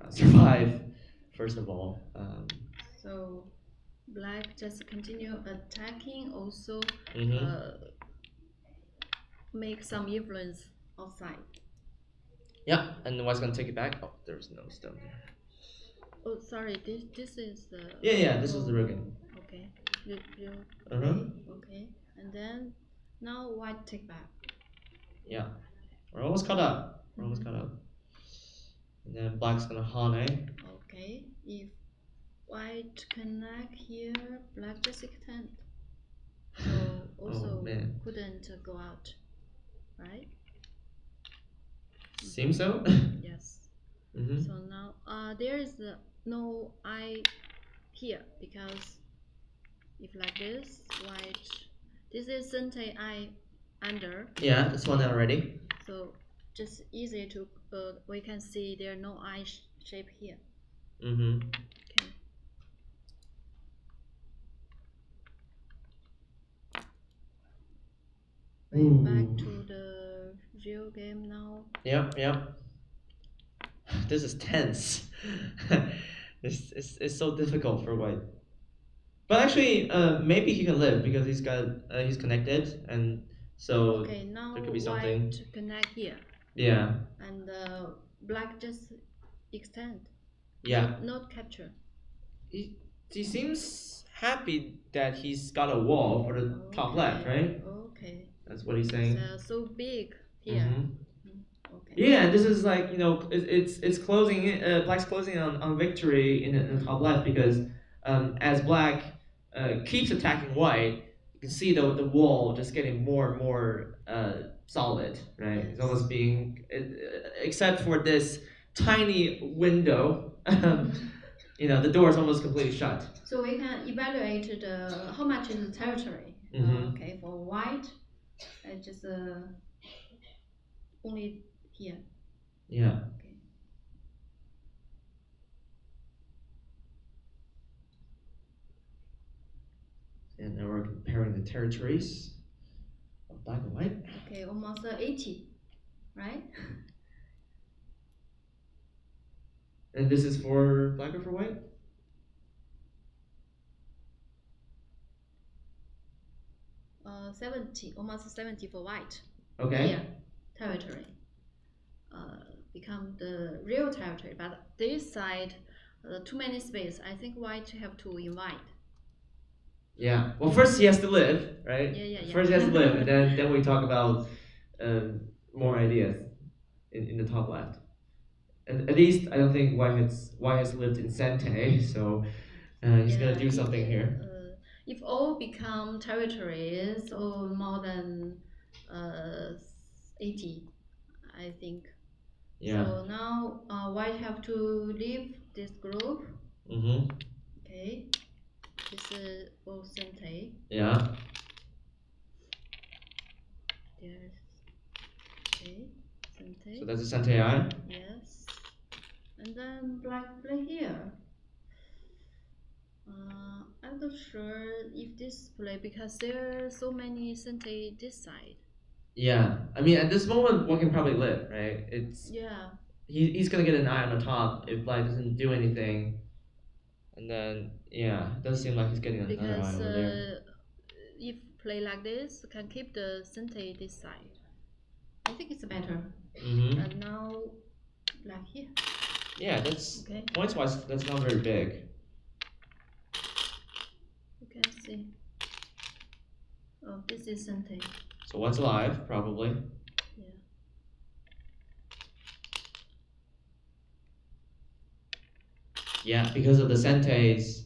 survive. First of all.
So black just continue attacking. Also, make some influence outside.
Yeah, and white's gonna take it back. Oh, there's no stone there.
Oh, sorry. This is the.
Yeah. This is the rigging.
Okay. You. Okay. And then now white take back.
Yeah, we're almost caught up. And then black's gonna Hane.
Okay. If white connect here, black just extend. So also couldn't go out, right?
Seems so.
Yes. So now there is no eye here because if like this, white, this is center eye under. Yeah,
this one already.
So just easy to we can see there no eye shape here.
Okay.
Going back
Ooh.
to the real game now.
Yep, yep. This is tense. It's so difficult for white. But actually, maybe he can live because he's connected, and so
Okay, now
there could be
white
something.
connect here,
Yeah,
and black just extend.
yeah.
Not capture.
He seems happy that he's got a wall for the top left, right?
Okay.
That's what he's saying.
So big here.
Mm-hmm.
Okay.
Yeah, and this is like it's closing black's closing on victory in the top left because as black keeps attacking white, you can see the wall just getting more and more solid, right? It's
Yes.
almost being except for this tiny window, the door is almost completely shut.
So we can evaluate the how much is the territory.
Mhm.
Okay, for white, just only here.
Yeah.
Okay.
And now we're comparing the territories of black and white.
Okay, almost 80, right?
And this is for black or for white?
70, almost 70 for white.
Okay.
Here, territory. Become the real territory, but this side, too many space. I think white have to invite.
Yeah. Well, first he has to live, right?
Yeah.
First he has to live, and then we talk about more ideas in the top left. And at least I don't think White has lived in Sente, so he's gonna do something here.
If all become territories, or more than 80, I think.
Yeah.
So now white have to leave this group.
Mm-hmm.
Okay. This is all Sente.
Yeah.
There's okay. Sente.
So that's a Sente eye.
Yes. And then black play here. I'm not sure if this play because there are so many Sente this side.
Yeah. I mean, at this moment, one can probably live, right?
Yeah.
He's gonna get an eye on the top if Black doesn't do anything, and then yeah, it does seem like he's getting another eye
Because
over there.
if play like this, can keep the Sente this side. I think it's better.
Mm-hmm.
And now black here.
Yeah, that's
Okay.
points wise. That's not very big.
You can see. Oh, this is Sente.
So one's alive, probably.
Yeah.
Yeah, because of the Sentes,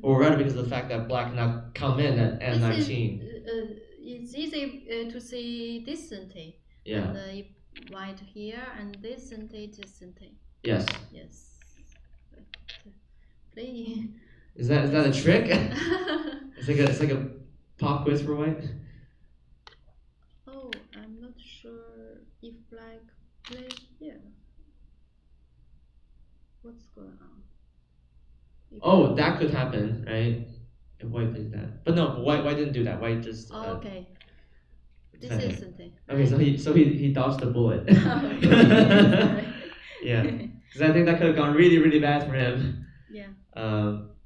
or rather because of the fact that Black cannot come in at N19.
It's easy to see this Sente.
Yeah.
And if white here and this Sente, this Sente.
Yes.
Yes. Play.
Is that a trick? it's like a pop quiz for white.
Oh, I'm not sure if black play here. What's going on?
Oh, that could happen, right? If white did that, but no, but white didn't do that. White just.
Okay. This
Sente.
is Sente.
Okay, so he dodged the bullet. Yeah, because I think that could have gone really really bad for him.
Yeah.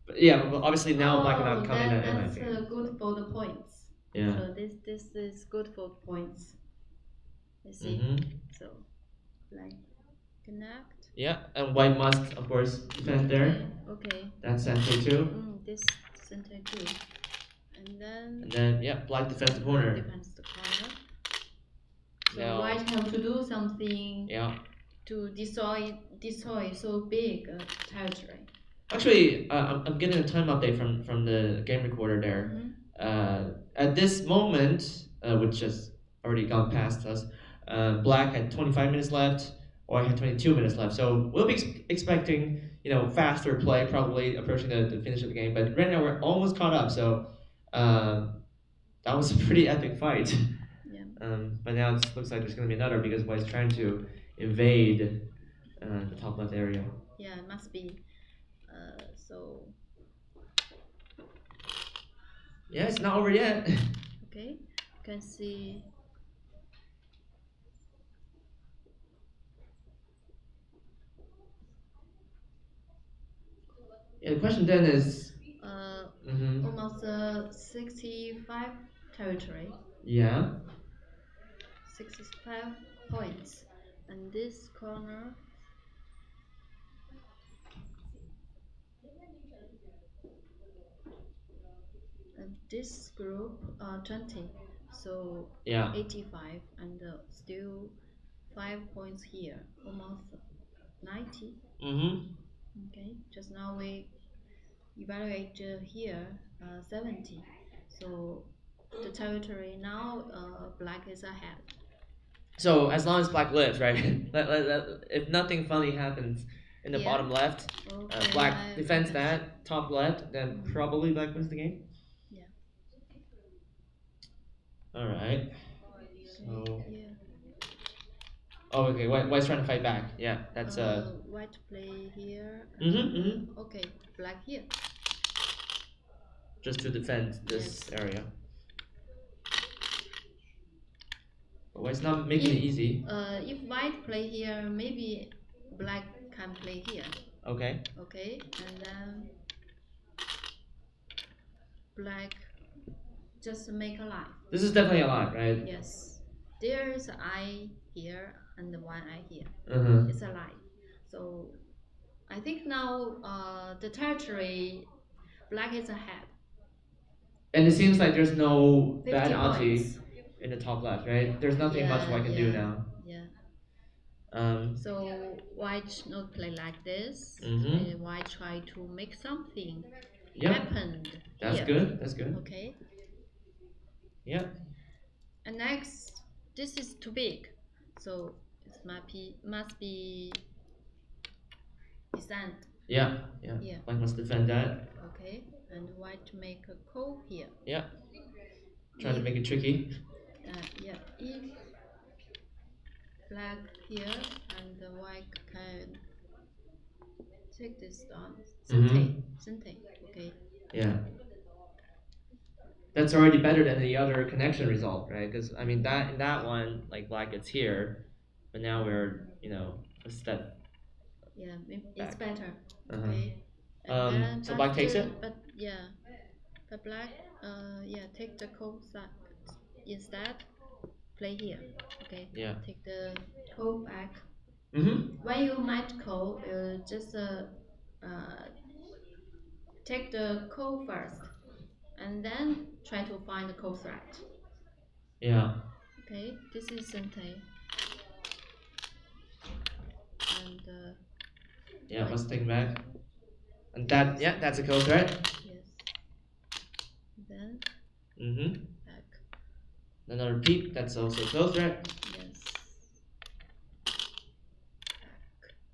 But yeah, but obviously now Black cannot come in at
That's
N19.
good for the points.
Yeah.
So this is good for points. You see.
Mm-hmm.
So black connect.
Yeah, and white must of course defend there.
Okay.
That's Sente too.
This Sente too. And
then yeah, black defends the corner.
Defends the corner. So
Now,
white have to do something.
Yeah.
To destroy so big territory.
Actually, I'm getting a time update from the game recorder there. At this moment, which has already gone past us, Black had 25 minutes left, or I had 22 minutes left. So we'll be expecting faster play, probably approaching the finish of the game. But right now we're almost caught up. So that was a pretty epic fight.
Yeah.
But now it looks like there's going to be another because White's trying to invade the top left area.
Yeah, it must be. So
Yeah, it's not over yet.
Okay, you can see.
Yeah, the question then is.
Almost 65 territory,
Yeah.
65 points. And this corner, and this group 20. So
Yeah.
85 and still 5 points here, almost 90. Okay, just now we evaluate here 70. So the territory now black is ahead.
So as long as black lives, right? If nothing funny happens in the
Here?
bottom left,
Okay,
black defends that top left, then probably black wins the game.
Yeah.
All right. So.
Yeah.
Oh, okay. White's trying to fight back. Yeah, that's
White play here. Okay, black here.
just to defend this
Yes.
area. But white's not making it easy.
If white play here, maybe black can play here.
Okay.
Okay, and then black just make a line.
This is definitely a line, right?
Yes. There is an eye here and one eye here. It's a line. So I think now the territory black is ahead.
And it seems like there's no bad
50
ante
points.
in the top left, right? There's nothing much white can do now.
Yeah.
Um,
So white not play like this. White try to make something happen.
That's
here.
good. That's good.
Okay.
Yeah.
And next, this is too big, so it must be descent.
Yeah. Black must defend that.
Okay. And white make a call here.
Yeah. Trying to make it tricky.
Yeah. If black here and the white can take this down. Sente. Okay.
Yeah. That's already better than the other connection result, right? Because I mean that in that one, like black gets here, but now we're a step.
Yeah, it's better.
Uh-huh.
Okay.
So black takes it.
But yeah, but black take the cold side instead. Play here. Okay.
Yeah.
Take the coal back.
Mm-hmm.
When you might coal, just take the coal first, and then try to find the coal threat.
Yeah.
Okay. This is Sente. And
yeah, must take back. And that that's a code, right?
Yes. Then back.
Another peep, that's also close, right?
Yes.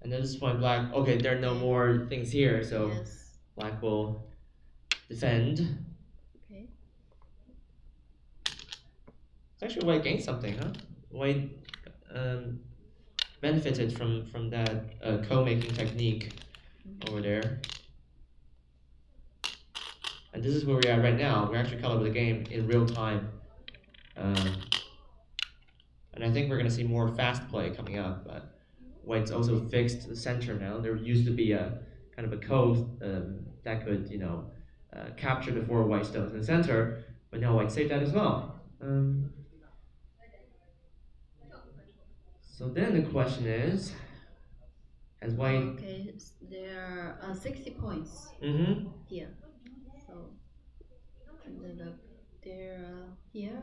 And at this point, black. Okay, there are no more things here, so
yes.
Black will defend.
Okay.
Actually, white gained something, huh? White benefited from that co-making technique over there. And this is where we are right now. We're actually caught up with the game in real time. And I think we're going to see more fast play coming up. But white's also fixed the center now. There used to be a kind of a code that could, capture the four white stones in the center. But now white saved that as well. So then the question is, has white...
Okay, there are 60 points here. So, and then there are here.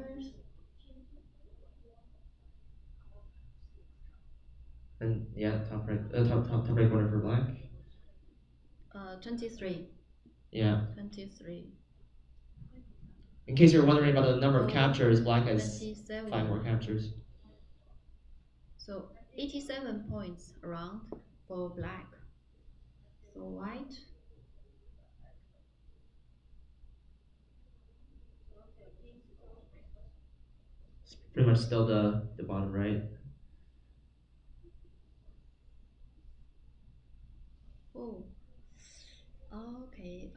And yeah, top right, top right corner for black.
23.
Yeah.
23.
In case you're wondering about the number of captures, black has
27.
5 more captures.
So 87 points around for black. So white.
It's pretty much still the bottom right.
Oh. Okay.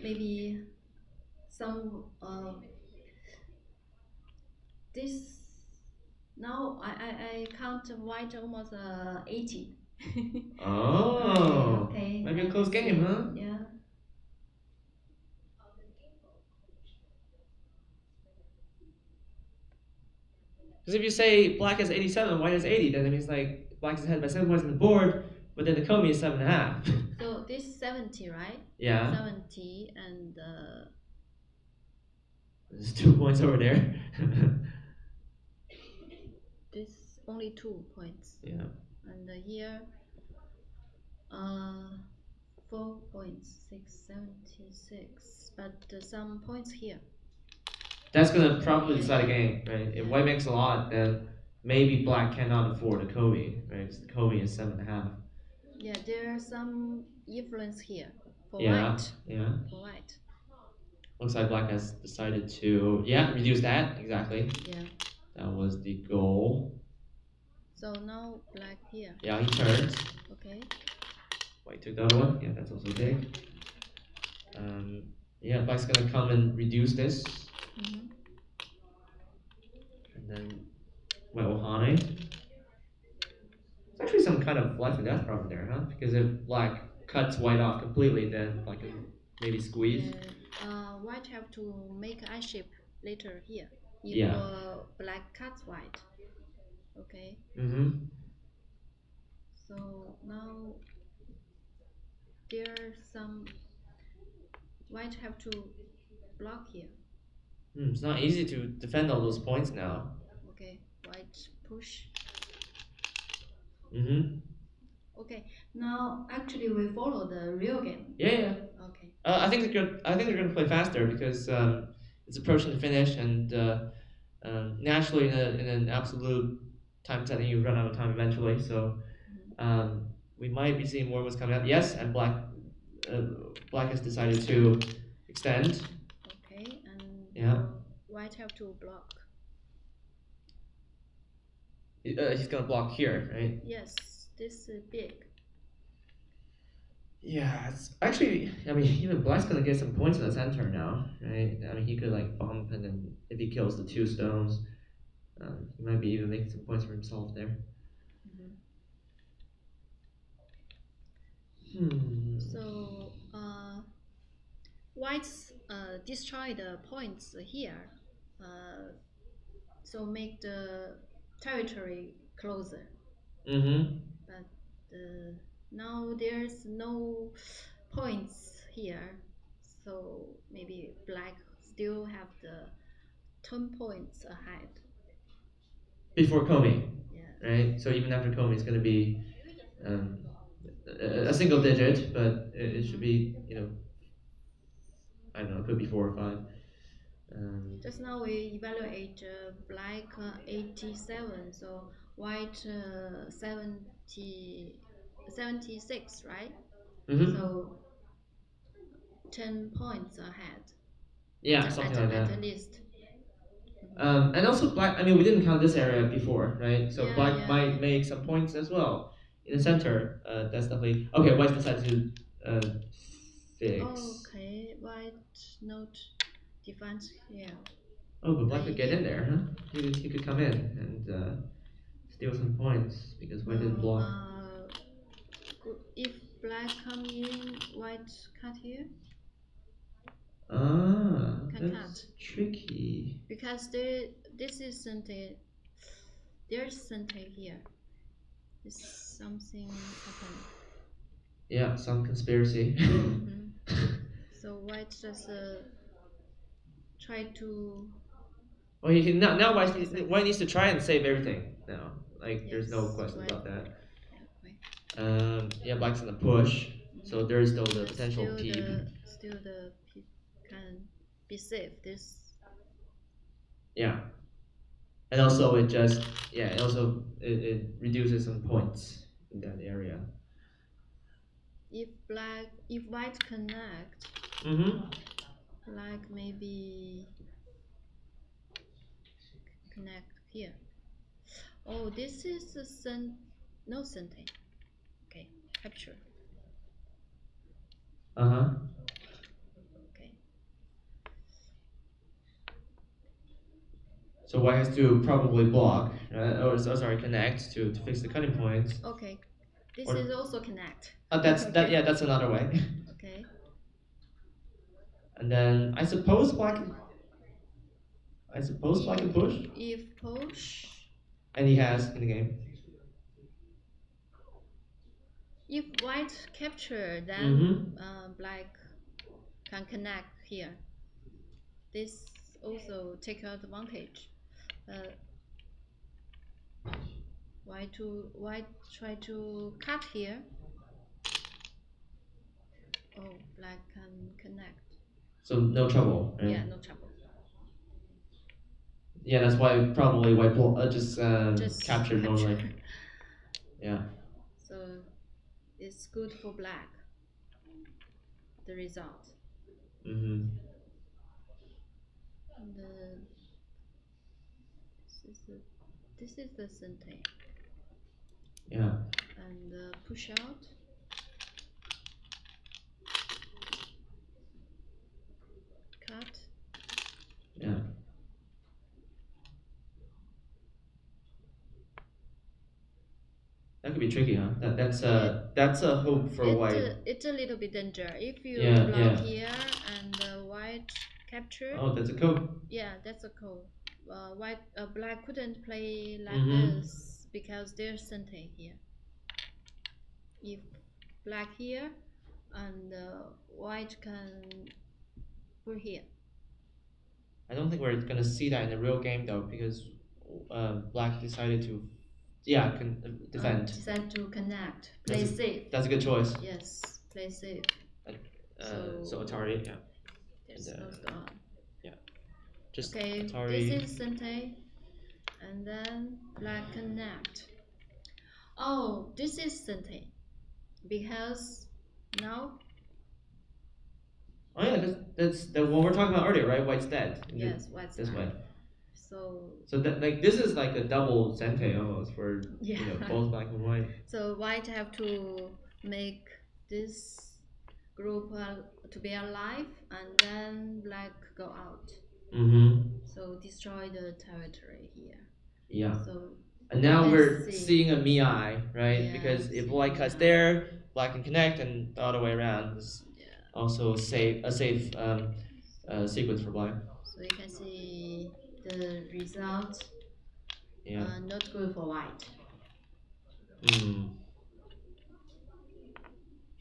Maybe some this now I count white almost 80.
Oh,
Okay,
might be a
let
close
me
game,
see.
huh?
Yeah.
Because if you say black has 87, white has 80, then it means like black is ahead by 7 points on the board, but then the Komi is 7.5.
So this 70, right?
Yeah,
70 and
there's 2 points over there.
this only 2 points.
Yeah.
And here uh 4.676, but some points here.
That's gonna probably
Yeah,
decide a
yeah.
game, right? If
Yeah.
white makes a lot, then maybe black cannot afford a Komi, right? Because the Komi is 7.5.
Yeah, there are some influence here for
Yeah,
white.
yeah.
For white.
Looks like black has decided to, yeah, reduce that, exactly.
Yeah.
That was the goal.
So now black here.
Yeah, he turns.
Okay.
White took the other one. Yeah, that's also big. Yeah, black's gonna come and reduce this.
Mm-hmm.
And then white will Hane. There's actually some kind of life and death problem there, huh? Because if black cuts white off completely, then black can maybe squeeze.
Yeah. White have to make I shape later here. If
Yeah.
Black cuts white. Okay.
Mm-hmm.
So now there are some white have to block here.
It's not easy to defend all those points now.
Okay. White push.
Mm-hmm.
Okay. Now actually we follow the real game.
Yeah, yeah.
Okay.
I think they're gonna play faster because it's approaching the finish, and naturally in an absolute time setting, you run out of time eventually. So
Mm-hmm.
we might be seeing more moves coming up. Yes, and uh, black has decided to extend.
Okay. And
Yeah,
white have to block.
he's gonna block here, right?
Yes. This is big.
Yeah, it's actually. I mean, even black's gonna get some points in the center now, right? I mean, he could like bump, and then if he kills the two stones, he might be even making some points for himself there.
Mm-hmm.
Hmm.
So whites destroy the points here, uh, so make the territory closer.
Mm-hmm.
But now there's no points here, so maybe black still have the 10 points ahead.
Before Comey,
Yeah.
right? So even after Comey, it's gonna be um, a single digit, but it should be, I don't know, it could be 4 or 5.
Just now we evaluate black 87, so white 70, 76, right?
Mm-hmm.
So 10 points ahead.
Yeah, something like that.
At least.
And also black. I mean, we didn't count this area before, right? So
Yeah,
black
yeah.
might make some points as well in the center. That's definitely okay. White decided to fix.
Okay, white note defense here.
Oh, but black could get in there, huh? He could come in and steal some points because white didn't
No,
block.
if black come in, white cut here.
Ah,
Can
that's
cut.
tricky.
Because this isn't a, there's something here. This something happened.
Yeah, some conspiracy.
So white just try to.
Well, now white needs to try and save everything now. Like, there's no question
White.
about that.
Yeah, white.
Yeah, black's in a push, so there is still the
But
potential peep.
still the peep can be safe. This.
Yeah, and also it reduces some points in that area.
If white connect,
Mm-hmm.
black maybe connect here. Oh, this is a no something. Okay, capture.
Uh huh.
Okay.
So white has to probably block, sorry, connect to fix the cutting points.
Okay. This
Or
is also connect.
that's that.
Okay.
Yeah, that's another way.
Okay.
And then I suppose black can push,
If push,
and he has in the game.
if white capture, then
Mm-hmm.
black can connect here. This also take advantage. Uh, white try to cut here. Oh, black can connect.
So no trouble, right?
Yeah, no trouble.
Yeah, that's why probably white just
Just
captured
capture.
normally. Yeah.
So it's good for black. The result.
Mm-hmm.
And this is the center.
Yeah.
And push out. Cut.
Yeah. That could be tricky, huh? That's a hope for white.
It's a little bit danger. If you
Yeah,
block
yeah.
here and white capture.
Oh, that's a code.
Yeah, that's a code. Black couldn't play like
Mm-hmm.
this because there's center here. If black here and white can put here.
I don't think we're gonna see that in the real game though, because black decided to, yeah, defend.
Decide to connect. Play safe.
That's a good choice.
Yes, play safe.
So Atari, yeah.
There's
And,
no stone.
Yeah. Just
Okay,
Atari.
this is center. And then black connect. Oh, this is center. Because now.
Oh yeah, that's the one we're talking about earlier, right? White's dead.
Yes, white's
this
dead.
way.
So
that like this is like a double sente almost for
yeah,
both black and white.
So white have to make this group to be alive, and then black go out.
Mm-hmm.
So destroy the territory here.
Yeah.
So
and now we're
see.
seeing a Miai, right?
Yeah,
because if
see
white cuts
Miai.
there, black can connect, and the other way around is also a safe sequence for black.
So you can see the result.
Yeah.
Not good for white.
Mm.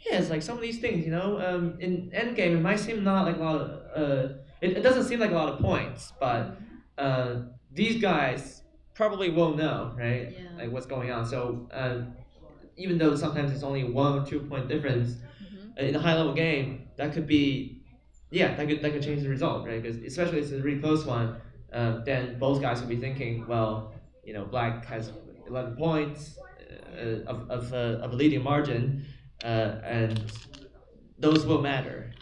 Yeah, it's like some of these things, in Endgame, it might seem not like a lot of, it doesn't seem like a lot of points, but these guys probably won't know, right?
Yeah.
Like what's going on. So even though sometimes it's only 1 or 2 point difference in a high level game, that could be, yeah, that could change the result, right? Because especially if it's a really close one, then both guys will be thinking, well, black has 11 points of a leading margin, and those will matter.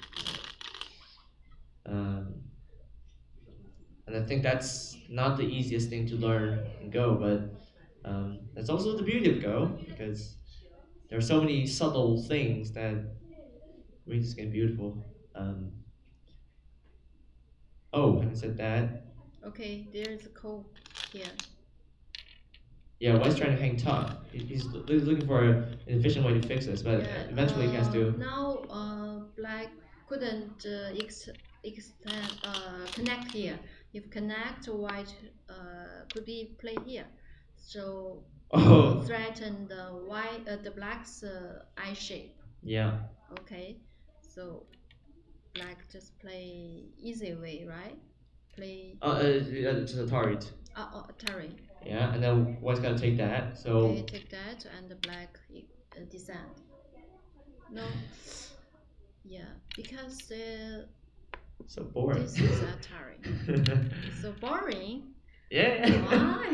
Um, and I think that's not the easiest thing to learn in Go, but that's also the beauty of Go, because there are so many subtle things that make this game beautiful. Having said that,
Okay, there is a code here.
yeah, White's trying to hang tough. He's looking for an efficient way to fix this, but eventually he has to.
Now, black couldn't extend connect here. If connect, white could be play here. So threaten the white the black's eye shape.
Yeah.
Okay, so black just play easy way, right? Play.
Just a target.
Atari.
Yeah, and then White's got to take that. So.
Okay, take that, and the black descend. No. Yeah, because
so boring.
this is Atari. So boring.
Yeah.
Why?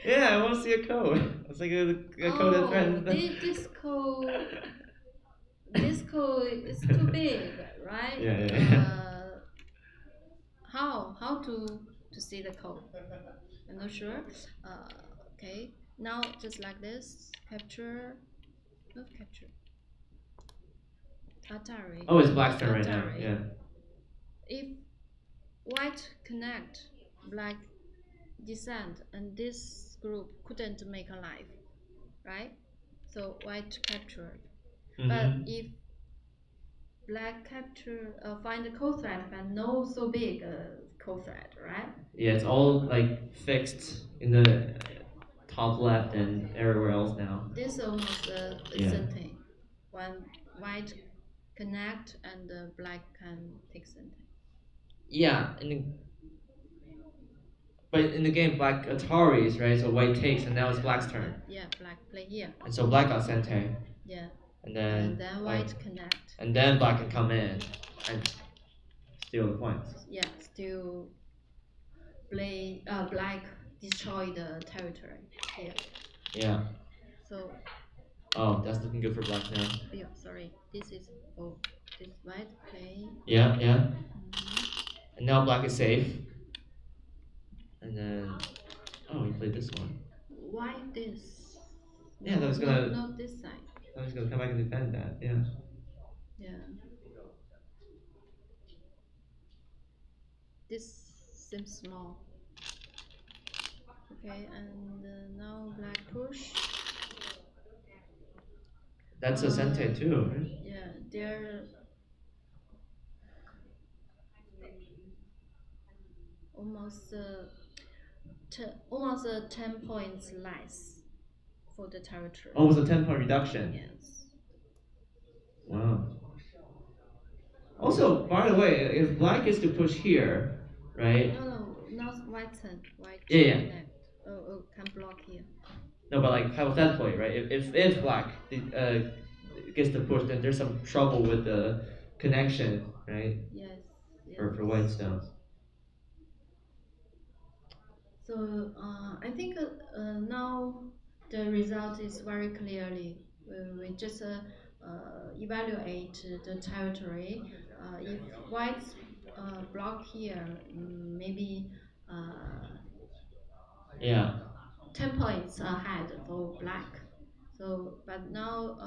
Yeah, I want to see a code. It's like a code that threatens.
This code is too big, right?
Yeah.
How to see the code? I'm not sure. Okay, now just like this, capture, not capture. Atari.
Oh, it's black's turn right now. Yeah.
If white connect, black descent, and this group couldn't make a life, right? So white captured. But if black capture find a co-thread, but no so big co-thread, right?
Yeah, it's all like fixed in the top left and everywhere else now.
This almost
Yeah.
something. When white connect and black can take something.
Yeah, but in the game, black Ataris, right? So white takes, and now it's black's turn.
Yeah, black play here.
And so black got Sente.
Yeah.
And then,
white connect.
And then black can come in and steal the points.
Yeah, still play black destroy the territory here.
Yeah.
So.
Oh, that's looking good for black now.
Yeah, sorry. This is this white play.
Yeah, yeah. And now black is safe. And then, oh, he played this one.
Why this?
Yeah, that was gonna.
Not this side.
I was gonna come back and defend that. Yeah.
Yeah. This seems small. Okay, and now black push.
That's a Sente too, right?
Yeah, they're almost almost 10 points less for the territory.
Oh, it was a 10-point reduction.
Yes.
Wow. Also, by the way, if black is to push here, right?
No, not white turn. White.
Yeah.
Connect. Oh, can block here.
No, but like hypothetically, right? If black gets the push, then there's some trouble with the connection, right?
Yes.
For white stones.
So I think now the result is very clearly. We just evaluate the territory. If white block here, maybe
Yeah.
10 points ahead for black. So, but now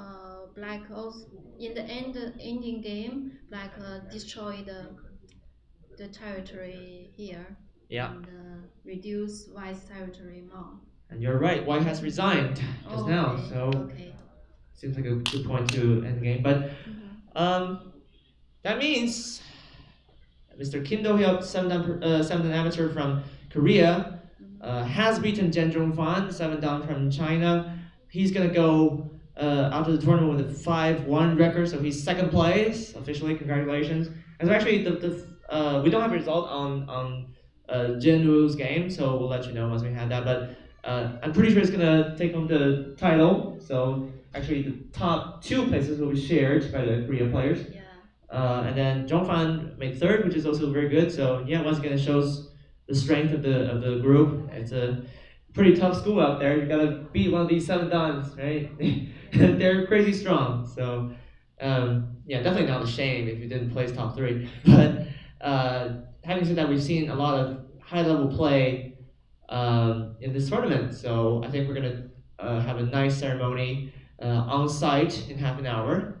black also in the ending game, black destroy the territory here.
Yeah.
And reduce white's territory more.
And you're right, white has resigned just now, so seems like a good point to end the game. But that means Mr. Kim Do-hyuk, 7th amateur from Korea, has beaten Jen Zhongfan, 7th dan from China. He's gonna go out of the tournament with a 5-1 record, so he's second place officially. Congratulations! And so actually, we don't have a result on Jin Woo's game, so we'll let you know once we have that. But I'm pretty sure it's gonna take home the title. So actually, the top 2 places will be shared by the Korea players.
Yeah.
And then Zhongfan made 3rd, which is also very good. So yeah, once again, it shows the strength of the group. It's a pretty tough school out there. You gotta beat one of these 7 dans, right? They're crazy strong. So yeah, definitely not a shame if you didn't place top 3. But having said that, we've seen a lot of high-level play in this tournament. So I think we're gonna have a nice ceremony on site in half an hour.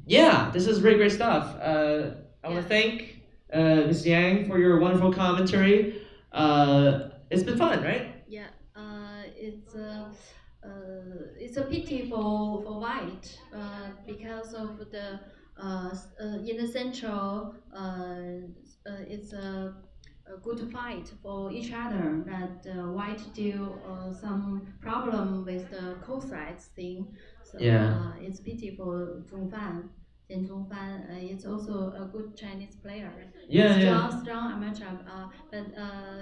Yeah, this is really great stuff. I want to thank Ms. Yang for your wonderful commentary. It's been fun, right?
Yeah, it's a pity for white because of the in the central it's a good fight for each other. That white deal some problem with the co-sides thing. So it's pity for Zhongfan. Jen Zhongfan, it's also a good Chinese player. Strong amateur. But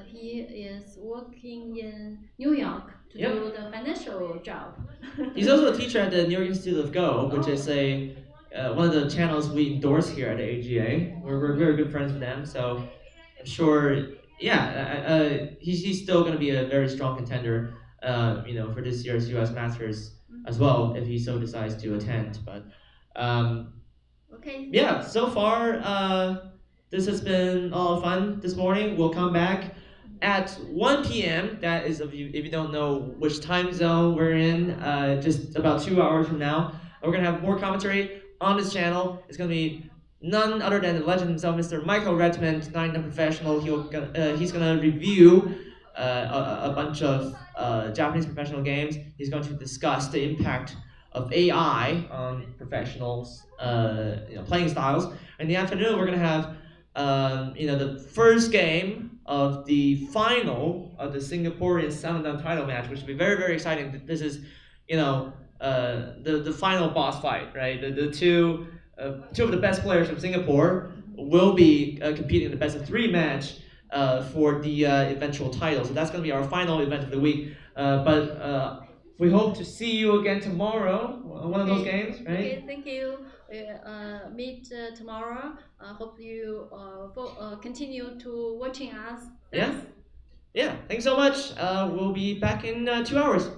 he is working in New York to do the financial job.
He's also a teacher at the New York Institute of Go, which is one of the channels we endorse here at the AGA. We're very good friends with them, so I'm sure. Yeah, he's still going to be a very strong contender, for this year's U.S. Masters as well if he so decides to attend. But yeah, so far this has been all fun this morning. We'll come back at 1 p.m. That is, if you don't know which time zone we're in, just about 2 hours from now. We're gonna have more commentary on this channel. It's gonna be none other than the legend himself, Mr. Michael Redmond, nine-time professional. He's gonna review a bunch of Japanese professional games. He's going to discuss the impact of AI on professionals, playing styles. In the afternoon, we're gonna have the first game of the final of the Singaporean Down title match, which will be very, very exciting. This is, the final boss fight, right? The two of the best players from Singapore will be competing in the best of three match for the eventual title. So that's going to be our final event of the week. But we hope to see you again tomorrow. One of those games, right?
Okay, thank you. Meet tomorrow. Hope you continue to watching us. Thanks.
Yeah. Yeah. Thanks so much. We'll be back in 2 hours.